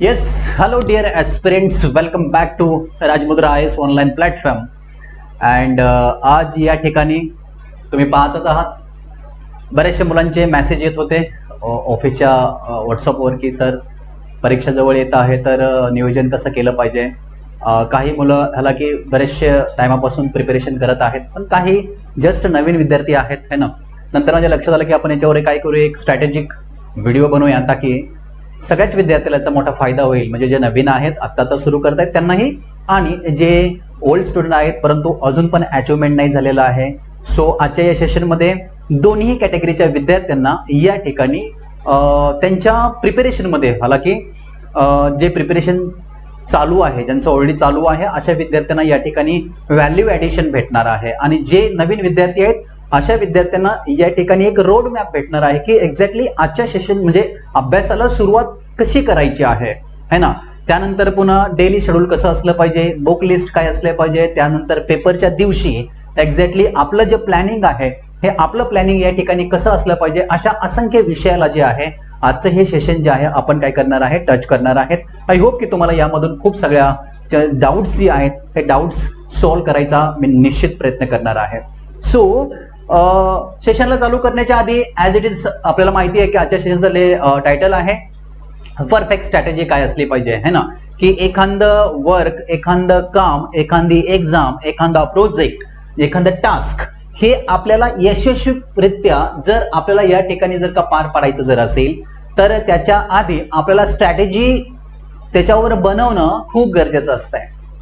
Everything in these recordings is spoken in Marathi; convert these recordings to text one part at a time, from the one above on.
Yes, hello dear aspirants, welcome back to Rajmudra IAS online platform. And आज या ठिकाणी तुम्ही पाहतच आहात बरेचशा मुलांचे मेसेज येत होते ऑफिसच्या व्हॉट्सअपवर की सर परीक्षा जवळ येत आहे तर नियोजन कसं केलं पाहिजे. काही मुलं ह्याला की बरेचशे टायमापासून प्रिपरेशन करत आहेत, पण काही जस्ट नवीन विद्यार्थी आहेत है ना. नंतर माझ्या लक्षात आलं की आपण याच्यावर काय करूया, एक स्ट्रॅटेजिक व्हिडिओ बनवूया ताकी सगळ्याच विद्यार्थ्याला याचा मोठा फायदा होईल. म्हणजे जे नवीन आहेत आत्ता तर सुरू करतायत त्यांनाही, आणि जे ओल्ड स्टुडंट आहेत परंतु अजून पण अचिव्हमेंट नाही झालेलं आहे. सो आजच्या या सेशनमध्ये दोन्ही कॅटेगरीच्या विद्यार्थ्यांना या ठिकाणी त्यांच्या प्रिपरेशनमध्ये हालाकी जे प्रिपरेशन चालू आहे, ज्यांचं ऑलरेडी चालू आहे अशा विद्यार्थ्यांना या ठिकाणी व्हॅल्यू ॲडिशन भेटणार आहे. आणि जे नवीन विद्यार्थी आहेत अशा विद्यार्थ्यांना या ठिकाणी एक रोड मॅप भेटणार आहे की एक्झॅक्टली आजच्या सेशन म्हणजे अभ्यासाला सुरुवात कशी करायची आहे है ना. त्यानंतर पुन्हा डेली शेड्यूल कसं असलं पाहिजे, बुक लिस्ट काय असलं पाहिजे, त्यानंतर पेपरच्या दिवशी एक्झॅक्टली आपलं जे प्लॅनिंग आहे हे आपलं प्लॅनिंग या ठिकाणी कसं असलं पाहिजे, अशा असंख्य विषयाला जे आहे आजचं हे सेशन जे आहे आपण काय करणार आहे, टच करणार आहेत. आय होप की तुम्हाला यामधून खूप सगळ्या डाऊट्स जे आहेत हे डाऊट्स सॉल्व्ह करायचा मी निश्चित प्रयत्न करणार आहे. सो सेशनला चालू करण्याच्या आधी ॲज इट इज आपल्याला माहिती आहे की आजच्या सेशनचं टायटल आहे परफेक्ट स्ट्रॅटेजी काय असली पाहिजे है ना. की एखादं वर्क, एखादं काम, एखादी एक्झाम, एखादा प्रोजेक्ट, एखादं टास्क हे आपल्याला यशस्वीरित्या जर आपल्याला या ठिकाणी जर का पार पाडायचं जर असेल तर त्याच्या आधी आपल्याला स्ट्रॅटेजी त्याच्यावर बनवणं खूप गरजेचं असतं.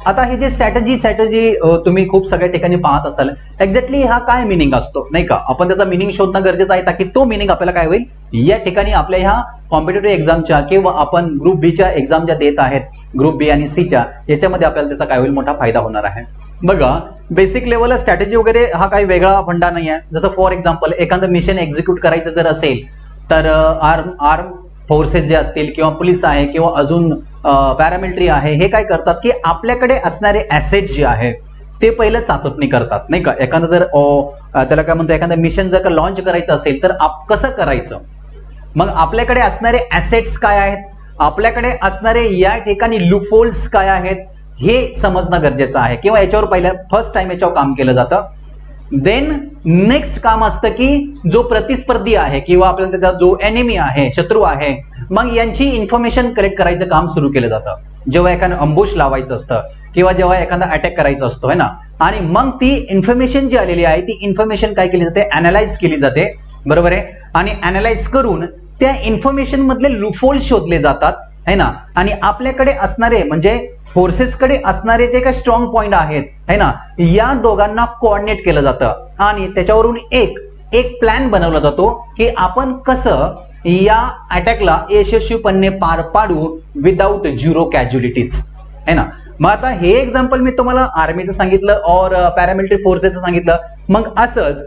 आता ही जे स्ट्रॅटेजी तुम्ही खूप सगळ्या ठिकाणी पाहत असाल, एक्झॅक्टली हा काय मिनिंग असतो नाही का, आपण त्याचा मिनिंग शोधणं गरजेचं आहे ताकी तो मिनिंग आपल्याला काय होईल या ठिकाणी आपल्या ह्या कॉम्पिटेटिव्ह एक्झामच्या किंवा आपण ग्रुप बी च्या एक्झाम ज्या देत आहेत ग्रुप बी आणि सी च्या याच्यामध्ये आपल्याला त्याचा काय होईल, मोठा फायदा होणार आहे. बघा बेसिक लेवलला स्ट्रॅटेजी वगैरे हा काही वेगळा फंडा नाही आहे. जसं फॉर एक्झाम्पल एखादं मिशन एक्झिक्यूट करायचं जर असेल तर आर्म फोर्सेस जे असतील किंवा पोलीस आहे किंवा अजून पॅरामिलिटरी आहे, हे काय करतात की आपल्याकडे असणारे ऍसेट जे आहे ते पहिलं चाचपणी करतात नाही का. एखादं जर त्याला काय म्हणतो, एखादं मिशन जर का लॉन्च करायचं असेल तर कसं करायचं, मग आपल्याकडे असणारे ऍसेट्स काय आहेत, आपल्याकडे असणारे या ठिकाणी लूपहोल्स काय आहेत हे समजणं गरजेचं आहे. किंवा याच्यावर पहिल्या फर्स्ट टाइम याच्यावर काम केलं जातं. देन नेक्स्ट काम असतं की जो प्रतिस्पर्धी आहे किंवा आपल्याला त्याचा जो एनिमी आहे, शत्रू आहे, मग यांची इन्फॉर्मेशन कलेक्ट करायचं काम सुरू केलं जातं. जेव्हा एखादं अंबुश लावायचं असतं किंवा जेव्हा एखादा अटॅक करायचा असतो है ना, आणि मग ती इन्फॉर्मेशन जी आलेली आहे ती इन्फॉर्मेशन काय केली जाते, अनालाइज केली जाते, बरोबर आहे. आणि अनालाइज करून त्या इन्फॉर्मेशन मधले लूपहोल शोधले जातात है ना. आणि आपल्याकडे असणारे म्हणजे फोर्सेसकडे असणारे जे काही स्ट्रॉंग पॉइंट आहेत है ना, या दोघांना कोऑर्डिनेट केलं जातं आणि त्याच्यावरून एक प्लॅन बनवला जातो की आपण कसं या अटॅकला यशस्वीपणे पार पाडू विदाउट झिरो कॅज्युलिटीज है ना. मग आता हे एक्झाम्पल मी तुम्हाला आर्मीचं सांगितलं और पॅरामिलिटरी फोर्सेसचं सांगितलं. मग असंच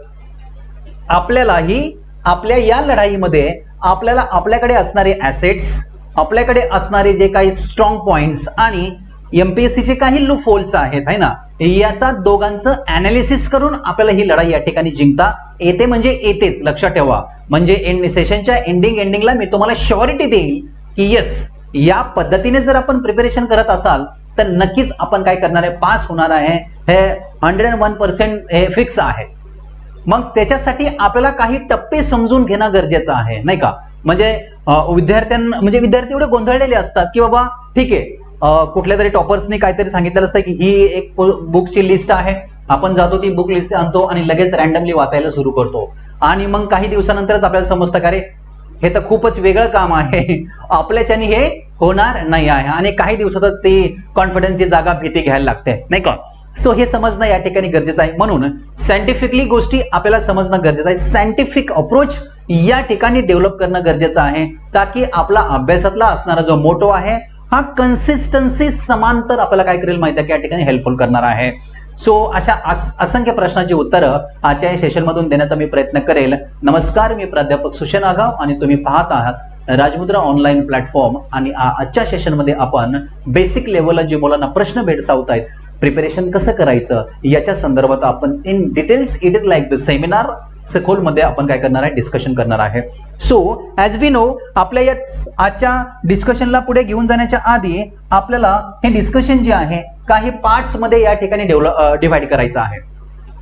आपल्यालाही आपल्या या लढाईमध्ये आपल्याला आपल्याकडे असणारे ऍसेट्स, आपल्याकडे असणारे जे काही स्ट्रॉंग पॉइंट्स आणि एमपीएससीचे काही लूप होल्स आहेत है ना, याचा दोघांचं अनालिसिस करून आपल्याला ही लढाई या ठिकाणी जिंकता येते. म्हणजे येतेच, लक्षात ठेवा. म्हणजे सेशनच्या एंडिंगला मी तुम्हाला श्युरिटी देईल की येस या पद्धतीने जर आपण प्रिपरेशन करत असाल तर नक्कीच आपण काय करणार आहे, पास होणार आहे. हे 101% हे फिक्स आहे. मग त्याच्यासाठी आपल्याला काही टप्पे समजून घेणं गरजेचं आहे नाही का. म्हणजे विद्यार्थी एवढे गोंधळलेले असतात की बाबा ठीक आहे, कुठल्या तरी टॉपर्सनी काहीतरी सांगितलेलं असतं की ही एक बुकची लिस्ट आहे, आपण जातो ती बुक लिस्ट आणतो आणि लगेच रॅन्डमली वाचायला सुरू करतो. आणि मग काही दिवसानंतरच आपल्याला समजतं का रे हे तर खूपच वेगळं काम आहे, आपल्याच्यानी हे होणार नाही आहे. आणि काही दिवसातच ते कॉन्फिडन्सची जागा भीती घ्यायला लागते नाही का. सो हे समजणं या ठिकाणी गरजेचं आहे. म्हणून सायंटिफिकली गोष्टी आपल्याला समजणं गरजेचं आहे. सायंटिफिक अप्रोच या ठिकाणी डेव्हलप करणं गरजेचं आहे ताकी आपला अभ्यासातला असणारा जो मोटो आहे हा कन्सिस्टन्सी समांतर आपल्याला काय करेल माहिती आहे की या ठिकाणी हेल्पफुल करणार आहे. सो अशा असंख्य प्रश्नांची उत्तरं आजच्या या सेशन मधून देण्याचा मी प्रयत्न करेल. नमस्कार, मी प्राध्यापक सुषेण आगाव आणि तुम्ही पाहत आहात राजमुद्रा ऑनलाईन प्लॅटफॉर्म. आणि आजच्या सेशन मध्ये आपण बेसिक लेवलला जे मुलांना प्रश्न भेडसावत आहेत, प्रिपरेशन कसं करायचं याच्या संदर्भात आपण in details it is like the seminar सखोलमध्ये आपण काय करणार आहे, डिस्कशन करणार आहे. सो ॲज वी नो, आपल्या या आजच्या डिस्कशनला पुढे घेऊन जाण्याच्या आधी आपल्याला हे डिस्कशन जे आहे काही पार्ट्स मध्ये या ठिकाणी डिवाइड करायचं आहे.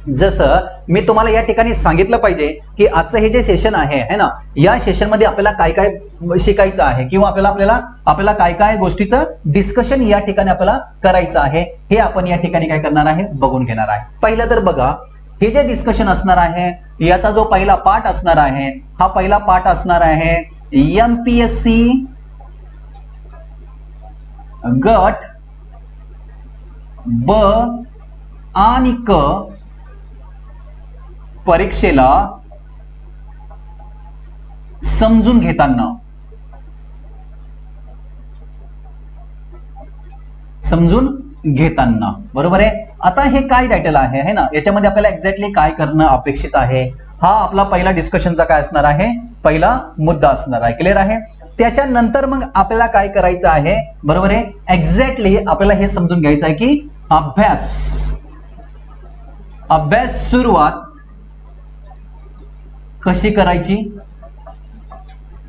जसं मी तुम्हाला या ठिकाणी सांगितलं पाहिजे की आजचं हे जे सेशन आहे ना, या सेशन मध्ये आपल्याला काय काय शिकायचं आहे किंवा आपल्याला काय काय गोष्टीचं डिस्कशन या ठिकाणी आपल्याला करायचं आहे, हे आपण या ठिकाणी काय करणार आहे, बघून घेणार आहे. पहिलं तर बघा, हे जे डिस्कशन असणार आहे याचा जो पहिला पार्ट असणार आहे, हा पहिला पार्ट असणार आहे MPSC गट ब आणि क परीक्षेला समजून घेताना. बरोबर आहे. आता हे काय टायटल आहे ना, याच्यामध्ये आपल्याला एक्झॅक्टली काय करणं अपेक्षित आहे, हा आपला पहिला डिस्कशनचा काय असणार आहे, पहिला मुद्दा असणार आहे. क्लिअर आहे. त्याच्यानंतर मग आपल्याला काय करायचं आहे, बरोबर आहे, एक्झॅक्टली आपल्याला हे समजून घ्यायचं आहे की अभ्यास सुरुवात कशी करायची.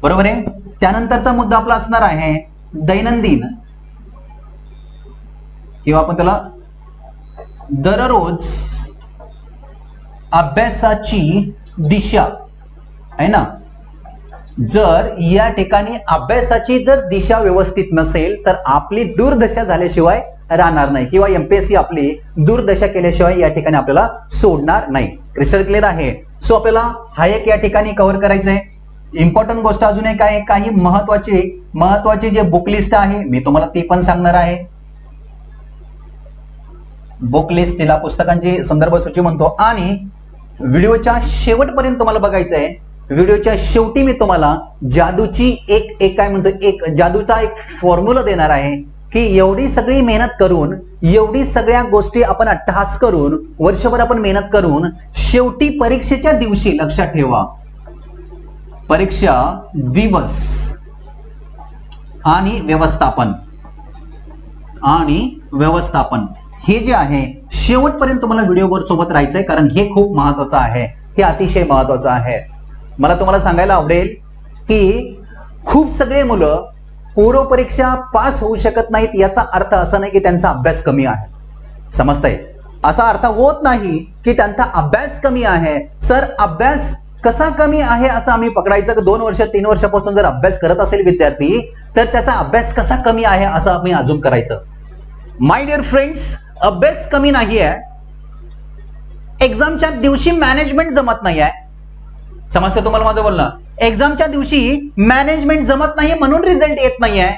बरोबर आहे. त्यानंतरचा मुद्दा आपला असणार आहे दैनंदिन किंवा आपण त्याला दररोज अभ्यासाची दिशा आहे ना. जर या ठिकाणी अभ्यासाची जर दिशा व्यवस्थित नसेल तर आपली दुर्दशा झाल्याशिवाय राहणार नाही किंवा एमपीएससी आपली दुर्दशा केल्याशिवाय या ठिकाणी आपल्याला सोडणार नाही. क्रिस्टल क्लिअर आहे. सो आपल्याला हा एक या ठिकाणी कव्हर करायचं आहे. इम्पॉर्टंट गोष्ट अजून एक आहे, काही महत्वाची जे बुक लिस्ट आहे मी तुम्हाला ती पण सांगणार आहे. बुक लिस्ट तिला पुस्तकांची संदर्भ सूची म्हणतो. आणि व्हिडिओच्या शेवटपर्यंत तुम्हाला बघायचं आहे. व्हिडिओच्या शेवटी मी तुम्हाला जादूची एक काय म्हणतो, एक जादूचा एक फॉर्म्युला देणार आहे की एवढी सगळी मेहनत करून, एवढी सगळ्या गोष्टी आपण अट्टहास करून, वर्षभर आपण मेहनत करून शेवटी परीक्षेच्या दिवशी, लक्षात ठेवा, परीक्षा दिवस आणि व्यवस्थापन हे जे आहे शेवटपर्यंत तुम्हाला व्हिडिओवर सोबत राहायचंय, कारण हे खूप महत्वाचं आहे, हे अतिशय महत्वाचं आहे. मला तुम्हाला सांगायला आवडेल की खूप सगळे मुलं पूर्व परीक्षा पास होऊ शकत नाहीत. याचा अर्थ असा नाही की त्यांचा अभ्यास कमी आहे. समजतंय? असा अर्थ होत नाही की त्यांचा अभ्यास कमी आहे. सर, अभ्यास कसा कमी आहे असं आम्ही पकडायचं की 2 वर्ष 3 वर्षापासून जर अभ्यास करत असेल विद्यार्थी तर त्याचा अभ्यास कसा कमी आहे असं आम्ही अजून करायचं. माय डिअर फ्रेंड्स, अभ्यास कमी नाही आहे, एक्झामच्या दिवशी मॅनेजमेंट जमत नाही आहे. समजतं तुम्हाला माझं बोलणं? एक्झामच्या दिवशी मॅनेजमेंट जमत नाही म्हणून रिझल्ट येत नाही आहे.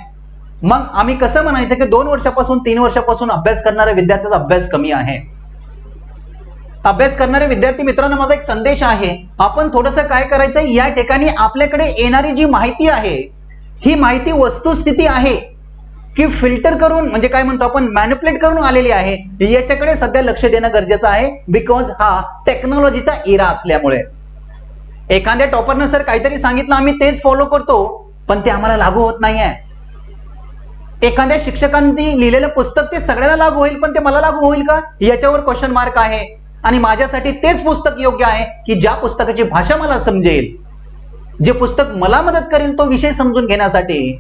मग आम्ही कसं म्हणायचं की 2 वर्षापासून 3 वर्षापासून अभ्यास करणाऱ्या विद्यार्थ्याचा अभ्यास कमी आहे. अभ्यास करणारे विद्यार्थी मित्रांनो, माझा एक संदेश आहे, आपण थोडंसं काय करायचं, या ठिकाणी आपल्याकडे येणारी जी माहिती आहे ही माहिती वस्तुस्थिती आहे की फिल्टर करून, म्हणजे काय म्हणतो आपण, मॅनिप्युलेट करून आलेली आहे. याच्याकडे सध्या लक्ष देणं गरजेचं आहे, बिकॉज हा टेक्नॉलॉजीचा इरा असल्यामुळे. एखाद्या टॉपरनं सर काहीतरी सांगितलं, आम्ही तेच फॉलो करतो, पण ते आम्हाला लागू होत नाहीये. एखाद्या शिक्षकांनी लिहिलेलं पुस्तक ते सगळ्यांना लागू होईल, पण ते मला लागू होईल का, याच्यावर क्वेश्चन मार्क आहे. आणि माझ्यासाठी तेच पुस्तक योग्य आहे की ज्या पुस्तकाची भाषा मला समजेल, जे पुस्तक मला मदत करेल तो विषय समजून घेण्यासाठी.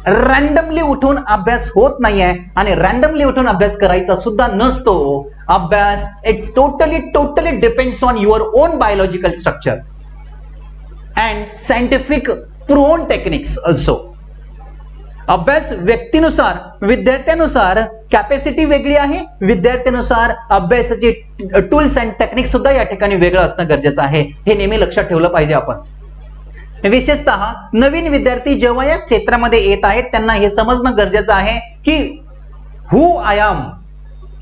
रॅन्डमली उठून अभ्यास होत नाहीये आणि रॅन्डमली उठून अभ्यास करायचा सुद्धा नसतो. अभ्यास it's totally depends on your on biological structure and scientific proven techniques also. अभ्यास व्यक्तीनुसार, विद्यार्थ्यानुसार कॅपॅसिटी वेगळी आहे, विद्यार्थ्यानुसार अभ्यासाची टूल्स अँड टेक्निक सुद्धा या ठिकाणी वेगळं असणं गरजेचं आहे. हे नेहमी लक्षात ठेवलं पाहिजे आपण. विशेषतः नवीन विद्यार्थी जेव्हा या क्षेत्रामध्ये येत आहेत त्यांना हे समजणं गरजेचं आहे की हु आय एम,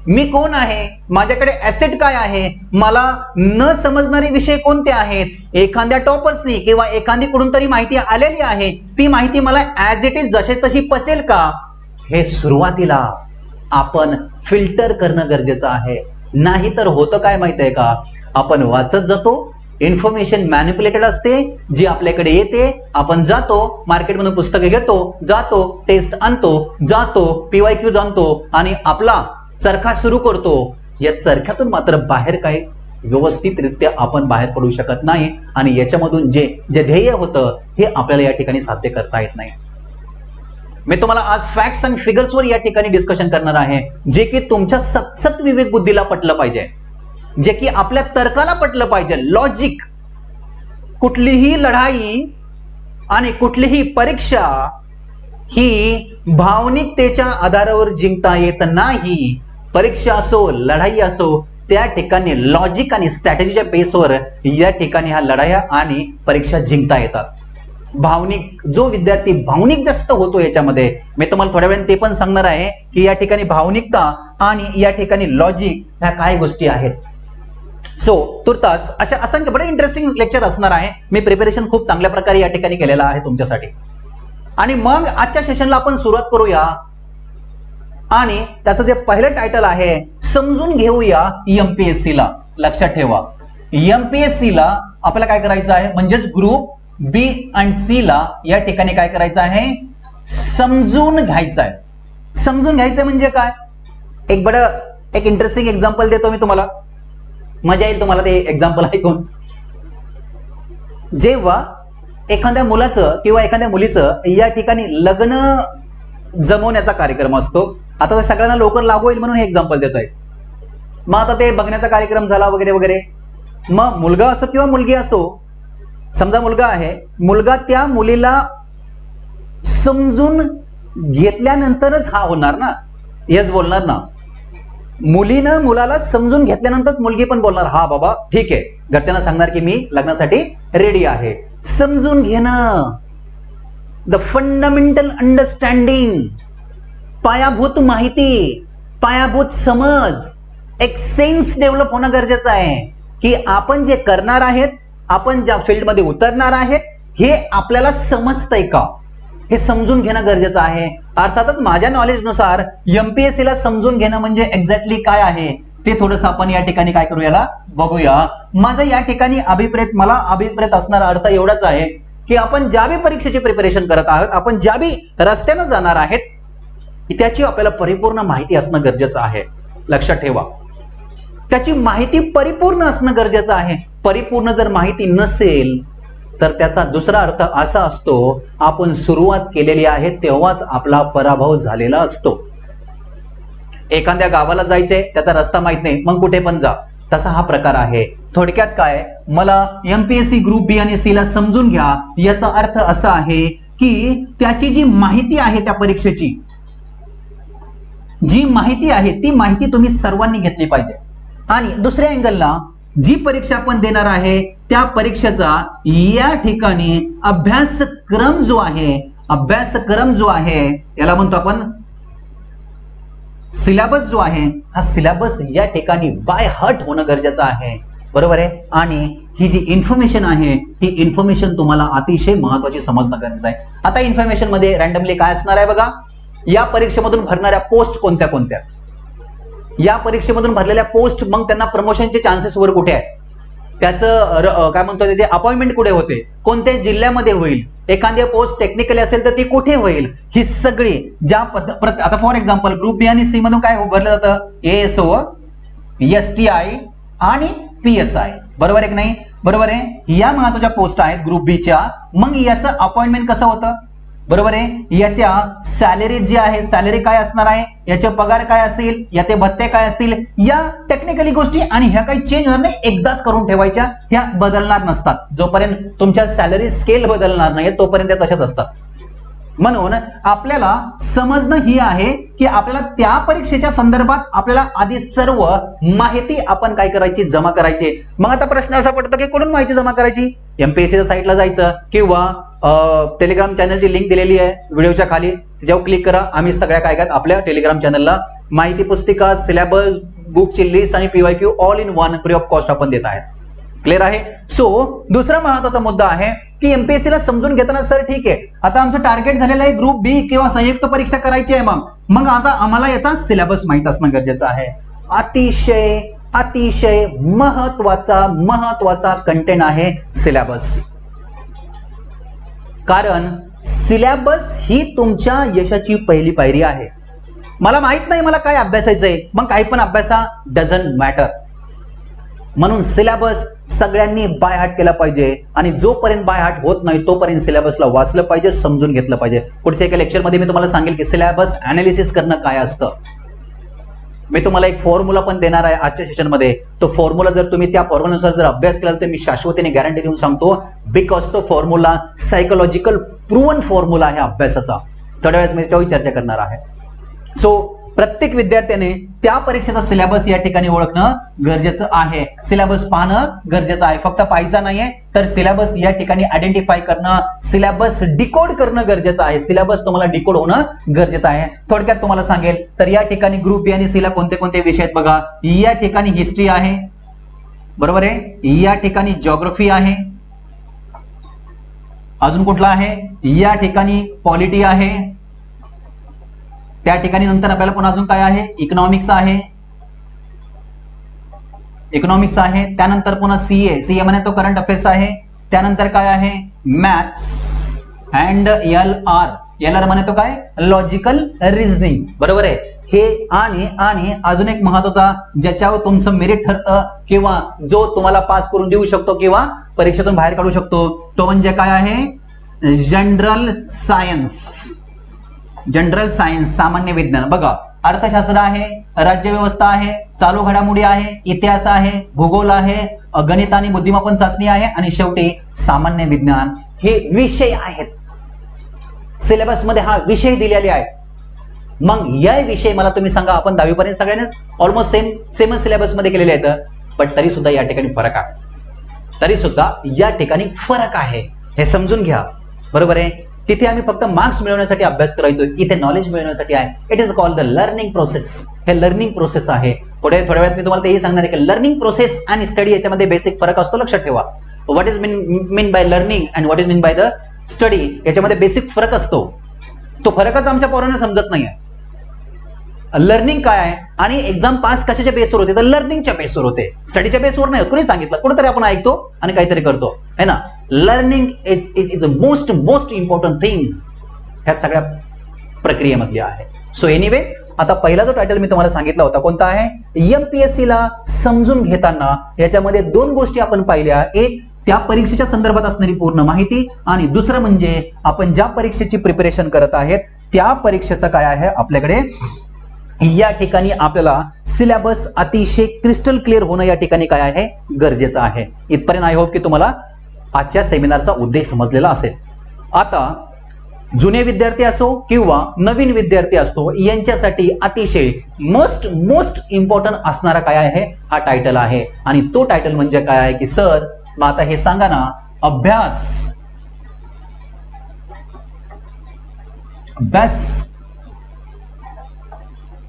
मी कोण आहे, माझ्याकडे ऍसेट काय आहे, मला न समजणारे विषय कोणते आहेत. एखाद्या टॉपर्सनी किंवा एखादीकडून तरी माहिती आलेली आहे, ती माहिती मला ऍज इट इज जसे तशी पचेल का, हे सुरुवातीला आपण फिल्टर करणं गरजेचं आहे. नाही तर होतं काय माहितीये का, आपण वाचत जातो, इन्फॉर्मेशन मॅनिप्युलेटेड असते, जी आपल्याकडे येते, आपण जातो मार्केटमधून पुस्तकं घेतो, जातो टेस्ट आणतो, जातो PYQ जाणतो आणि आपला चरखा सुरू करतो. या चरख्यातून मात्र बाहेर काय व्यवस्थितरित्या आपण बाहेर पडू शकत नाही आणि याच्यामधून जे ध्येय होतं हे आपल्याला या ठिकाणी साध्य करता येत नाही. मी तुम्हाला आज फॅक्ट्स आणि फिगर्सवर या ठिकाणी डिस्कशन करणार आहे, जे की तुमच्या सतत विवेक बुद्धीला पटलं पाहिजे, जे की आपल्या तर्काला पटलं पाहिजे. लॉजिक, कुठलीही लढाई आणि कुठलीही परीक्षा ही भावनिकतेच्या आधारावर जिंकता येत नाही. परीक्षा असो, लढाई असो, त्या ठिकाणी लॉजिक आणि स्ट्रॅटेजीच्या बेसवर या ठिकाणी ह्या लढाया आणि परीक्षा जिंकता येतात. भावनिक, जो विद्यार्थी भावनिक जास्त होतो याच्यामध्ये, मी तुम्हाला थोड्या वेळाने ते पण सांगणार आहे की या ठिकाणी भावनिकता आणि या ठिकाणी लॉजिक ह्या काय गोष्टी आहेत. सो तुर्तास अशा असंख्य बडे इंटरेस्टिंग लेक्चर असणार आहे. मी प्रिपरेशन खूप चांगल्या प्रकारे या ठिकाणी केलेला आहे तुमच्यासाठी. आणि मग आजच्या सेशनला आपण सुरुवात करूया आणि त्याचं जे पहिलं टायटल आहे, समजून घेऊया एमपीएससी ला. लक्षात ठेवा, एमपीएससी ला आपल्याला काय करायचं आहे, म्हणजेच ग्रुप बी आणि सी ला या ठिकाणी काय करायचं आहे, समजून घ्यायचं आहे. समजून घ्यायचं म्हणजे काय, एक इंटरेस्टिंग एक्झाम्पल देतो मी तुम्हाला, मजा येईल तुम्हाला ते एक्झाम्पल ऐकून. जेव्हा एखाद्या मुलाचं किंवा एखाद्या मुलीचं या ठिकाणी लग्न जमवण्याचा कार्यक्रम असतो, आता सगळ्यांना लवकर लागू होईल म्हणून हे एक्झाम्पल देत आहे. मग आता ते बघण्याचा कार्यक्रम झाला वगैरे वगैरे, मग मुलगा असो किंवा मुलगी असो, समजा मुलगा आहे, मुलगा त्या मुलीला समजून घेतल्यानंतरच हा होणार ना, हेच बोलणार ना. मुलीनं मुलाला समजून घेतल्यानंतरच मुलगी पण बोलणार, हा बाबा ठीक आहे, घरच्यांना सांगणार की मी लग्नासाठी रेडी आहे. समजून घेणं, द फंडामेंटल अंडरस्टँडिंग, पायाभूत माहिती, पायाभूत समज, एक सेन्स डेव्हलप होणं गरजेचं आहे की आपण जे करणार आहेत, आपण ज्या फील्डमध्ये उतरणार आहेत, हे आपल्याला समजतंय का, हे समजून घेणं गरजेचं आहे. अर्थातच माझ्या नॉलेजनुसार एमपीएससी ला समजून घेणं म्हणजे एक्झॅक्टली काय आहे ते थोडंसं आपण या ठिकाणी काय करूया, बघूया. माझं या ठिकाणी मला अभिप्रेत असणारा अर्थ एवढाच आहे की आपण ज्या बी परीक्षेची प्रिपरेशन करत आहोत, आपण ज्या बी रस्त्यानं जाणार आहेत, त्याची आपल्याला परिपूर्ण माहिती असणं गरजेचं आहे. लक्षात ठेवा, त्याची माहिती परिपूर्ण असणं गरजेचं आहे. परिपूर्ण जर माहिती नसेल तर त्याचा दुसरा अर्थ असा असतो, आपण सुरुवात केलेली आहे तेव्हाच आपला पराभव झालेला असतो. एखाद्या गावाला जायचंय, त्याचा रस्ता माहित नाही, मग कुठे पण जा, तसा हा प्रकार आहे. थोडक्यात काय, मला एमपीएससी ग्रुप बी आणि सी ला समजून घ्या, याचा अर्थ असा आहे की त्याची जी माहिती आहे, त्या परीक्षेची जी माहिती आहे ती माहिती तुम्ही सर्वांनी घेतली पाहिजे. आणि दुसऱ्या अँगलला जी परीक्षा आपण देणार आहे त्या परीक्षेचा या ठिकाणी अभ्यासक्रम जो आहे याला म्हणतो आपण सिलेबस जो आहे, हा सिलेबस या ठिकाणी बाय हार्ट होणं गरजेचं आहे. बरोबर आहे. आणि ही जी इन्फॉर्मेशन आहे, ही इन्फॉर्मेशन तुम्हाला अतिशय महत्वाची समजणं गरजेचं आहे. आता इन्फॉर्मेशन मध्ये रँडमली काय असणार आहे बघा, या परीक्षेमधून भरणाऱ्या पोस्ट कोणत्या कोणत्या, या परीक्षेमधून भरलेल्या पोस्ट, मग त्यांना प्रमोशनचे चान्सेस वर कुठे आहेत, त्याचं काय म्हणतो ते अपॉइंटमेंट कुठे होते, कोणत्या जिल्ह्यामध्ये होईल, एखादी पोस्ट टेक्निकली असेल तर ती कुठे होईल, ही सगळी ज्या आता फॉर एक्झाम्पल ग्रुप बी आणि सी मधून काय भरलं जातं, एएसओ, एसटीआय आणि पीएसआय. बरोबर आहे की नाही, बरोबर आहे. या महत्वाच्या पोस्ट आहेत ग्रुप बी च्या. मग याचं अपॉइंटमेंट कसं होतं, बरोबर आहे. याच्या सॅलरी जी आहे, सॅलरी काय असणार आहे, याचे पगार काय असेल, याचे भत्ते काय असतील, या टेक्निकली गोष्टी. आणि ह्या काही चेंज होणार नाही, एकदाच करून ठेवायच्या, ह्या बदलणार नसतात. जोपर्यंत तुमच्या सॅलरी स्केल बदलणार नाही तोपर्यंत त्या तशाच असतात. म्हणून आपल्याला समजणं ही आहे की आपल्याला त्या परीक्षेच्या संदर्भात आपल्याला आधी सर्व माहिती आपण काय करायची, जमा करायची. मग आता प्रश्न असा पडतो की कुठून माहिती जमा करायची, एमपीएससीच्या साईटला जायचं किंवा टेलिग्राम चॅनलची लिंक दिलेली आहे व्हिडिओच्या खाली, त्याच्यावर क्लिक करा. आम्ही सगळ्या काय काय आपल्या टेलिग्राम चॅनलला माहिती पुस्तिका, सिलेबस, बुकची लिस्ट आणि PYQ all in one free of cost आपण देत आहे. क्लिअर आहे. सो दुसरा महत्वाचा मुद्दा आहे की एमपीएससी ला समजून घेताना सर ठीक आहे, आता आमचं टार्गेट झालेलं आहे ग्रुप बी किंवा संयुक्त परीक्षा करायची आहे, मग आता आम्हाला याचा सिलेबस माहित असणं गरजेचं आहे. अतिशय अतिशय महत्वाचा कंटेंट आहे सिलेबस. कारण सिलेबस ही तुमच्या यशाची पहिली पायरी आहे. मला माहित नाही मला काय अभ्यासायचंय, मग काही पण अभ्यासा, डझंट मॅटर. म्हणून सिलेबस सगळ्यांनी बाय हार्ट केला पाहिजे आणि जोपर्यंत बाय हार्ट होत नाही तोपर्यंत सिलेबसला वाचलं पाहिजे, समजून घेतलं पाहिजे. पुढच्या एका लेक्चरमध्ये मी तुम्हाला सांगेल की सिलेबस अनालिसिस करणं काय असतं. मी तुम्हाला एक फॉर्म्युला पण देणार आहे आजच्या सेशनमध्ये. तो फॉर्म्युला जर तुम्ही त्या फॉर्म्युलानुसार जर अभ्यास केला तर मी शाश्वतीने गॅरंटी देऊन सांगतो, बिकॉज तो फॉर्म्युला सायकोलॉजिकल प्रूव्हन फॉर्म्युला आहे अभ्यासाचा. थोड्या वेळात मी त्याच्यावर चर्चा करणार आहे. सो प्रत्येक विद्यार्थ्याने त्या परीक्षेचा सिलेबस या ठिकाणी ओळखणं गरजेचं आहे. सिलेबस पाहणं गरजेचं आहे. फक्त पाहायचं नाहीये तर सिलेबस या ठिकाणी आयडेंटिफाय करणं, सिलेबस डिकोड करणं गरजेचं आहे. सिलेबस तुम्हाला डिकोड होणं गरजेचं आहे. थोडक्यात तुम्हाला सांगेल तर या ठिकाणी ग्रुप बी आणि सी ला कोणते कोणते विषय आहेत बघा. या ठिकाणी हिस्ट्री आहे, बरोबर आहे. या ठिकाणी जिओग्राफी आहे. अजून कुठला आहे? या ठिकाणी पॉलिटी आहे. त्या ठिकाणी नंतर आपल्याला पुन्हा अजून काय आहे? इकॉनॉमिक्स आहे. इकॉनॉमिक्स आहे. त्यानंतर पुन्हा सीए म्हणजे तो करंट अफेअर्स आहे. त्यानंतर काय आहे? मॅथ्स अँड एल म्हणजे तो काय? लॉजिकल रिझनिंग, बरोबर आहे. हे आणि अजून एक महत्वाचा ज्याच्यावर तुमचं मेरिट ठरतं किंवा जो तुम्हाला पास करून देऊ शकतो किंवा परीक्षेतून बाहेर काढू शकतो तो म्हणजे काय आहे? General science. जनरल सायन्स, सामान्य विज्ञान. बघा, अर्थशास्त्र आहे, राज्यव्यवस्था आहे, चालू घडामोडी आहे, इतिहास आहे, भूगोल आहे, गणित आणि बुद्धिमापन चाचणी आहे आणि शेवटी सामान्य विज्ञान. हे विषय आहेत. सिलेबस मध्ये हा विषय दिलेले आहे. मग या विषय मला तुम्ही सांगा, आपण 10वी पर्यंत सगळ्यांनीच ऑलमोस्ट सेमच सिलेबस मध्ये केलेले आहेत, पण तरी सुद्धा या ठिकाणी फरक आहे. तरी सुद्धा या ठिकाणी फरक आहे, हे समजून घ्या, बरोबर आहे. तिथे आम्ही फक्त मार्क्स मिळवण्यासाठी अभ्यास करायचो, इथे नॉलेज मिळवण्यासाठी आहे. It is called the learning process. हे लर्निंग प्रोसेस आहे. थोड्या वेळात मी तुम्हाला तेही सांगणार आहे की लर्निंग प्रोसेस आणि स्टडी याच्यामध्ये बेसिक फरक असतो, लक्षात ठेवा. What is mean by learning and what is mean by the study, याच्यामध्ये बेसिक फरक असतो. तो फरकच आमच्या पोरांना समजत नाहीये. लर्निंग काय आहे आणि एक्झाम पास कशाच्या बेसवर होते? तर लर्निंगच्या बेसवर होते, स्टडीच्या बेसवर नाही. कोणी सांगितलं? कुठेतरी आपण ऐकतो आणि काहीतरी करतो, है ना. Learning is the most important thing ह्या सगळ्या प्रक्रियेमधली आहे. सो एनिवेज, आता पहिला जो टायटल मी तुम्हाला सांगितला होता कोणता आहे? एमपीएससी ला समजून घेताना याच्यामध्ये दोन गोष्टी आपण पाहिल्या. एक, त्या परीक्षेच्या संदर्भात असणारी पूर्ण माहिती आणि दुसरं म्हणजे आपण ज्या परीक्षेची प्रिपरेशन करत आहेत त्या परीक्षेचं काय आहे आपल्याकडे. या ठिकाणी आपल्याला सिलेबस अतिशय क्रिस्टल क्लिअर होणं या ठिकाणी काय आहे? गरजेचं आहे. इथपर्यंत आय होप की तुम्हाला आजच्या सेमिनारचा उद्देश समजलेला असेल. आता जुने विद्यार्थी असो किंवा नवीन विद्यार्थी असतो यांच्यासाठी अतिशय मोस्ट इम्पॉर्टंट असणारा काय आहे? हा टायटल आहे. आणि तो टायटल म्हणजे काय आहे की सर मग आता हे सांगा ना, अभ्यास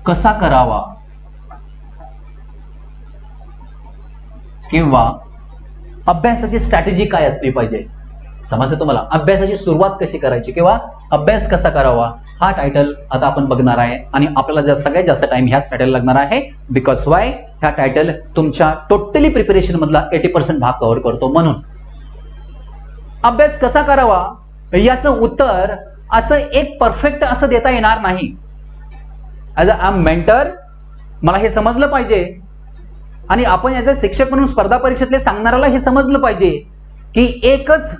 कसा करावा किंवा अभ्यासाची स्ट्रॅटेजी काय असली पाहिजे? समजतं तुम्हाला? अभ्यासाची सुरुवात कशी करायची किंवा अभ्यास कसा करावा, हा टायटल आता आपण बघणार आहे. आणि आपल्याला सगळ्यात जास्त टाइम ह्याच टायटल लागणार आहे. Because Y? ह्या टायटल तुमच्या टोटली प्रिपरेशन मधला 80% भाग कव्हर करतो. म्हणून अभ्यास कसा करावा याचं उत्तर असं एक परफेक्ट असं देता येणार नाही. ऍज अ मेंटर मला हे समजलं पाहिजे आणि आपण ऍज अ शिक्षक म्हणून स्पर्धा परीक्षेतले सांगणाऱ्याला हे समजलं पाहिजे की एकच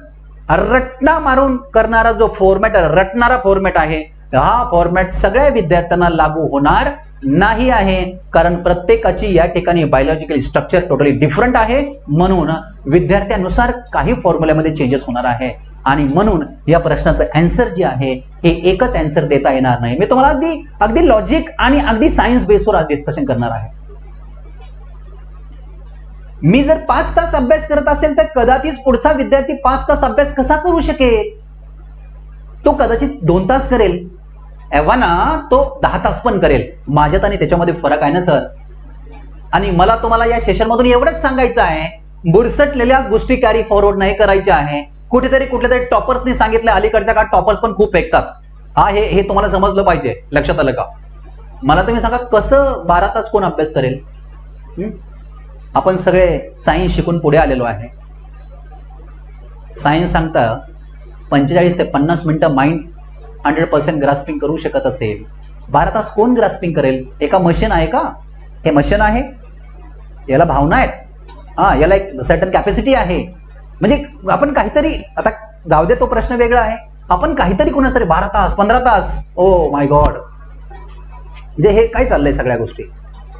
रटना मारून करणारा जो फॉर्मॅट, रटणारा फॉर्मॅट आहे, हा फॉर्मॅट सगळ्या विद्यार्थ्यांना लागू होणार नाही आहे. कारण प्रत्येकाची या ठिकाणी बायोलॉजिकल स्ट्रक्चर टोटली डिफरंट आहे. म्हणून विद्यार्थ्यानुसार काही फॉर्म्युल्यामध्ये चेंजेस होणार आहे आणि म्हणून या प्रश्नाचं आन्सर जे आहे हे एकच आन्सर देता येणार नाही. मी तुम्हाला अगदी लॉजिक आणि अगदी सायन्स बेसवर डिस्कशन करणार आहे. मी जर 5 तास अभ्यास करत असेल तर कदाचित पुढचा विद्यार्थी 5 तास अभ्यास कसा करू शकेल? तो कदाचित 2 तास करेल, एव्हा ना तो 10 तास पण करेल. माझ्यात आणि त्याच्यामध्ये फरक आहे ना सर. आणि मला तुम्हाला या सेशन मधून एवढंच सांगायचं आहे, बुरसटलेल्या गोष्टी कॅरी फॉरवर्ड नाही करायच्या आहे. कुठेतरी कुठल्यातरी टॉपर्सने सांगितलं अलीकडच्या काळात टॉपर्स पण खूप फेकतात. हा हे तुम्हाला समजलं पाहिजे. लक्षात आलं का? मला तुम्ही सांगा कसं 12 तास कोण अभ्यास करेल? आपण सगळे सायन्स शिकून पुढे आलेलो आहे. सायन्स सांगता 45 ते 50 मिनिटं माइंड 100% ग्रास्पिंग करू शकत असेल. 12 तास कोण ग्रास्पिंग करेल? एका मशीन आहे का? हे मशीन आहे, याला भावना आहेत, याला एक सर्टन कॅपॅसिटी आहे. म्हणजे आपण काहीतरी, आता जाऊ दे तो प्रश्न वेगळा आहे, आपण काहीतरी कोणाच तरी 12 तास 15 तास, ओ माय गॉड, म्हणजे हे काय चाललंय सगळ्या गोष्टी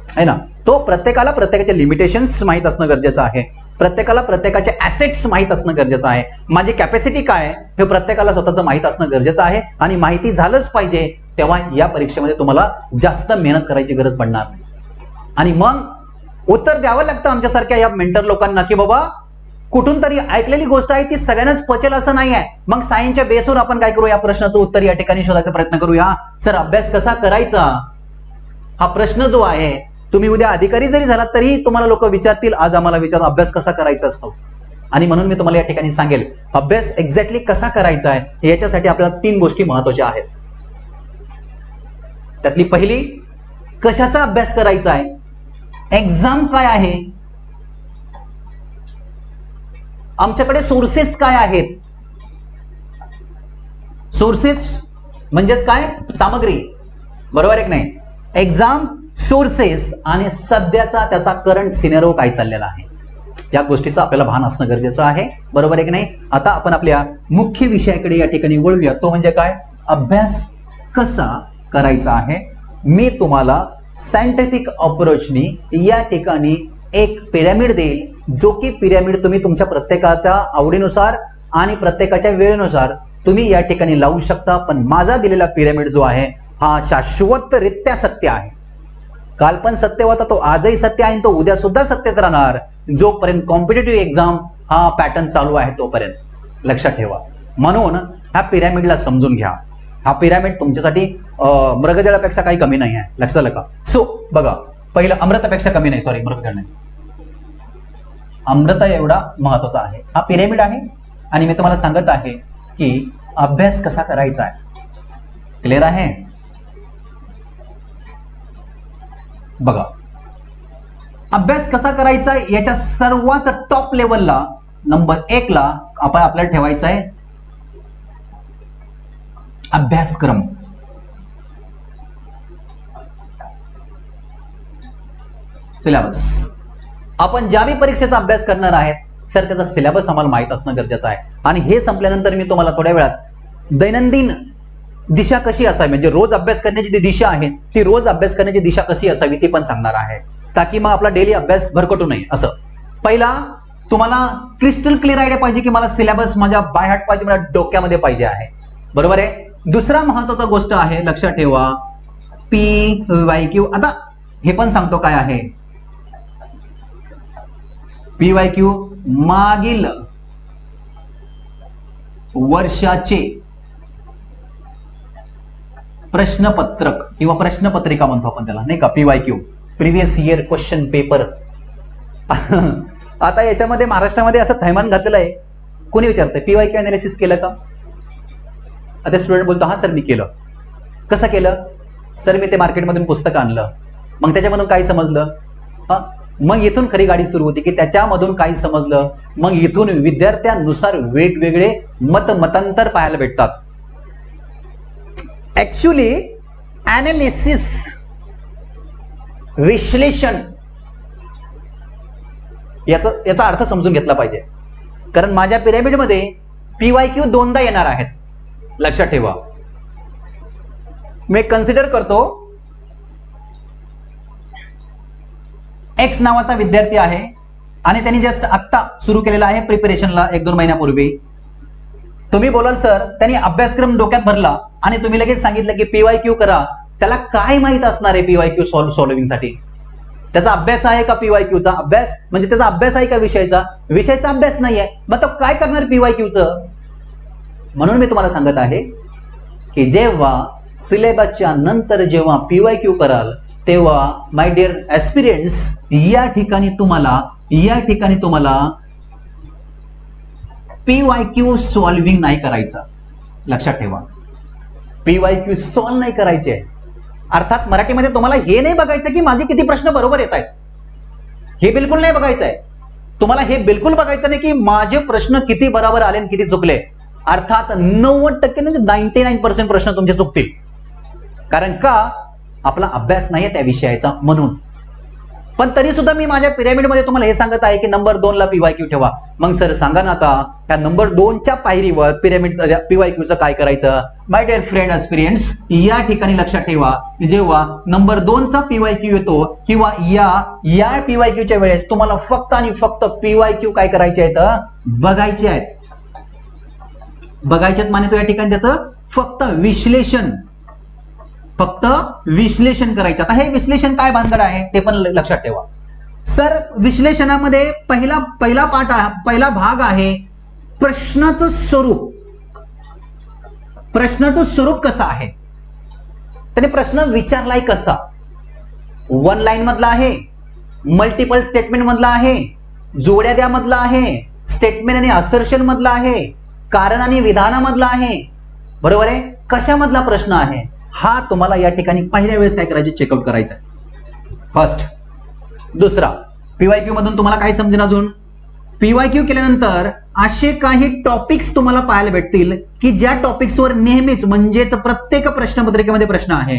आहे ना. तो प्रत्येकाला प्रत्येकाचे लिमिटेशन्स माहीत असणं गरजेचं आहे. प्रत्येकाला प्रत्येकाचे ऍसेट्स माहीत असणं गरजेचं आहे. माझी कॅपॅसिटी काय हे प्रत्येकाला स्वतःचं माहीत असणं गरजेचं आहे. आणि माहिती झालंच पाहिजे, तेव्हा या परीक्षेमध्ये तुम्हाला जास्त मेहनत करायची गरज पडणार नाही. आणि मग उत्तर द्यावं लागतं आमच्यासारख्या या मेंटर लोकांना, की बाबा कुठून तरी ऐकलेली गोष्ट आहे ती सगळ्यांनाच पचेल असं नाही आहे. मग सायन्सच्या बेसवर आपण काय करू, या प्रश्नाचं उत्तर या ठिकाणी शोधायचा प्रयत्न करूया. सर अभ्यास कसा करायचा हा प्रश्न जो आहे, तुम्ही उद्या अधिकारी जरी झालात तरी तुम्हाला लोक विचारतील, आज आम्हाला विचार अभ्यास कसा करायचा असतो. आणि म्हणून मी तुम्हाला या ठिकाणी सांगेल अभ्यास एक्झॅक्टली कसा करायचा आहे. याच्यासाठी आपल्याला 3 गोष्टी महत्त्वाच्या आहेत. त्यातली पहिली, कशाचा अभ्यास करायचा आहे, एक्झाम काय आहे, आमच्याकडे सोर्सेस काय आहेत. सोर्सेस म्हणजेच काय, सामग्री, बरोबर आहे की नाही. एक्झाम, सोर्सेस आणि सध्याचा त्याचा करंट सिनेरिओ काय चाललेला आहे, या गोष्टीचं आपल्याला भान असणं गरजेचं आहे, बरोबर आहे की नाही. आता आपण आपल्या मुख्य विषयाकडे या ठिकाणी वळूया. तो म्हणजे काय, अभ्यास कसा करायचा आहे. मी तुम्हाला सायंटिफिक अप्रोचनी या ठिकाणी एक पिरॅमिड देईल, जो की पिरॅमिड तुम्ही तुमच्या प्रत्येकाच्या आवडीनुसार आणि प्रत्येकाच्या वेळेनुसार तुम्ही या ठिकाणी लावू शकता. पण माझा दिलेला पिरॅमिड जो आहे हा शाश्वतरित्या सत्य आहे. काल पण सत्य होता, तो आजही सत्य आहे, तो उद्या सुद्धा सत्यच राहणार जोपर्यंत कॉम्पिटेटिव्ह एक्झाम हा पॅटर्न चालू आहे तोपर्यंत, लक्षात ठेवा. म्हणून ह्या पिरॅमिडला समजून घ्या. हा पिरॅमिड तुमच्यासाठी मृगजळापेक्षा काही कमी नाही आहे, लक्षात आलं का. सो बघा, पहिलं अमृतापेक्षा कमी नाही, सॉरी मृगजळ नाही, अमृता एवढा महत्वाचा आहे. हा पिरॅमिड आहे आणि मी तुम्हाला सांगत आहे की अभ्यास कसा करायचा आहे. क्लिअर आहे. बघा, अभ्यास कसा करायचा याच्या सर्वात टॉप लेवलला, नंबर 1 ला आपण आपल्याला ठेवायचा आहे अभ्यासक्रम. सिलेबस. आपण ज्या परीक्षेचा अभ्यास करणार आहेत सर, त्याचा सिलेबस आम्हाला माहित असणं गरजेचं आहे. आणि हे संपल्यानंतर मी तुम्हाला थोड्या वेळात दैनंदिन दिशा कशी असावी, म्हणजे रोज अभ्यास करण्याची जी दिशा आहे ती रोज अभ्यास करण्याची दिशा कशी असावी ती पण सांगणार आहे, ताकी मग आपला डेली अभ्यास भरकटू नये. असं पहिला तुम्हाला क्रिस्टल क्लिअर आयडिया पाहिजे की मला सिलेबस माझ्या बाय हार्ट पाहिजे, मला डोक्यामध्ये पाहिजे आहे, बरोबर आहे. दुसरा महत्वाचा गोष्ट आहे, लक्षात ठेवा, PYQ. आता हे पण सांगतो काय आहे PYQ, मागील वर्षाचे प्रश्नपत्रक किंवा प्रश्नपत्रिका म्हणतो आपण त्याला, नाही का, PYQ, previous year question paper. आता याच्यामध्ये महाराष्ट्रामध्ये असं थैमान घातलेलं आहे, कोणी विचारतंय PYQ अनालिसिस केलं का. आता स्टुडंट बोलतो हा सर मी केलं. कसं केलं सर, मी ते मार्केटमधून पुस्तक आणलं, मग त्याच्यामधून काय समजलं, मग इथून खरी गाडी सुरू होती की त्याच्यामधून काही समजलं, मग इथून विद्यार्थ्यांनुसार वेगवेगळे मतांतर पाहायला भेटतात. ऍक्च्युली ऍनालिसिस, विश्लेषण, याचा अर्थ समजून घेतला पाहिजे. कारण माझ्या पिरॅमिडमध्ये PYQ 2दा येणार आहेत, लक्षात ठेवा. मी कन्सिडर करतो X नावाचा विद्यार्थी आहे आणि त्यांनी जस्ट आत्ता सुरू केलेला आहे प्रिपरेशनला 1-2 महिन्यापूर्वी. तुम्ही बोलाल सर त्यांनी अभ्यासक्रम डोक्यात भरला आणि तुम्ही लगेच सांगितलं की PYQ करा. त्याला काय माहित असणार आहे PYQ सॉल्व्हिंग साठी? त्याचा अभ्यास आहे का PYQचा अभ्यास, म्हणजे त्याचा अभ्यास आहे का विषयाचा अभ्यास नाहीये, मग तो काय करणार PYQचं. म्हणून मी तुम्हाला सांगत आहे की जेव्हा सिलेबसच्या नंतर जेव्हा PYQ कराल तेव्हा माय डिअर ऍस्पिरंट्स, या ठिकाणी तुम्हाला PYQ सॉल्व्हिंग नाही करायचं, लक्षात ठेवा. PYQ सॉल्व्ह नाही करायचे. अर्थात मराठीमध्ये तुम्हाला हे नाही बघायचं की माझे किती प्रश्न बरोबर येत आहेत, हे बिलकुल नाही बघायचं आहे. तुम्हाला हे बिलकुल बघायचं नाही की माझे प्रश्न किती बरोबर आले आणि किती चुकले. अर्थात 90% म्हणजे 99% प्रश्न तुमचे चुकतील. कारण का, आपला अभ्यास नाहीये त्या विषयाचा म्हणून. पण तरी सुद्धा मी माझ्या पिरामिडमध्ये तुम्हाला हे सांगत आहे की नंबर 2 ला PYQ ठेवा. मग सर सांगा ना आता त्या नंबर 2च्या पायरीवर पिरामिड PYQचं काय करायचं? माय डिअर फ्रेंड एस्पिरियंट्स, या ठिकाणी लक्षात ठेवा, जेव्हा नंबर 2चा PYQ येतो किंवा या PYQच्या वेळेस तुम्हाला फक्त आणि फक्त PYQ काय करायचे आहेत? बघायचे आहेत. बघायचे माने तो या ठिकाणी त्याचं फक्त विश्लेषण करायचं. आता हे विश्लेषण काय भानगड आहे ते पण लक्षात ठेवा. सर विश्लेषणामध्ये पहिला भाग आहे प्रश्नाचं स्वरूप. प्रश्नाचं स्वरूप कसं आहे, त्याने प्रश्न विचारलाय कसा? 1 लाईन मधला आहे, मल्टिपल स्टेटमेंट मधला आहे, जोड्या द्या मधला आहे, स्टेटमेंट आणि असर्शन मधला आहे, कारण आणि विधानामधला आहे. बरोबर आहे? कशामधला प्रश्न आहे हा तुम्हाला या ठिकाणी पहिल्या वेळेस काय करायचे? चेकआउट करायचं आहे. फर्स्ट. दुसरा, PYQ मधून तुम्हाला काय समजेल? अजून PYQ केल्यानंतर असे काही टॉपिक्स तुम्हाला पाहायला भेटतील की ज्या टॉपिक्सवर नेहमीच म्हणजेच प्रत्येक प्रश्नपत्रिकेमध्ये प्रश्न आहे.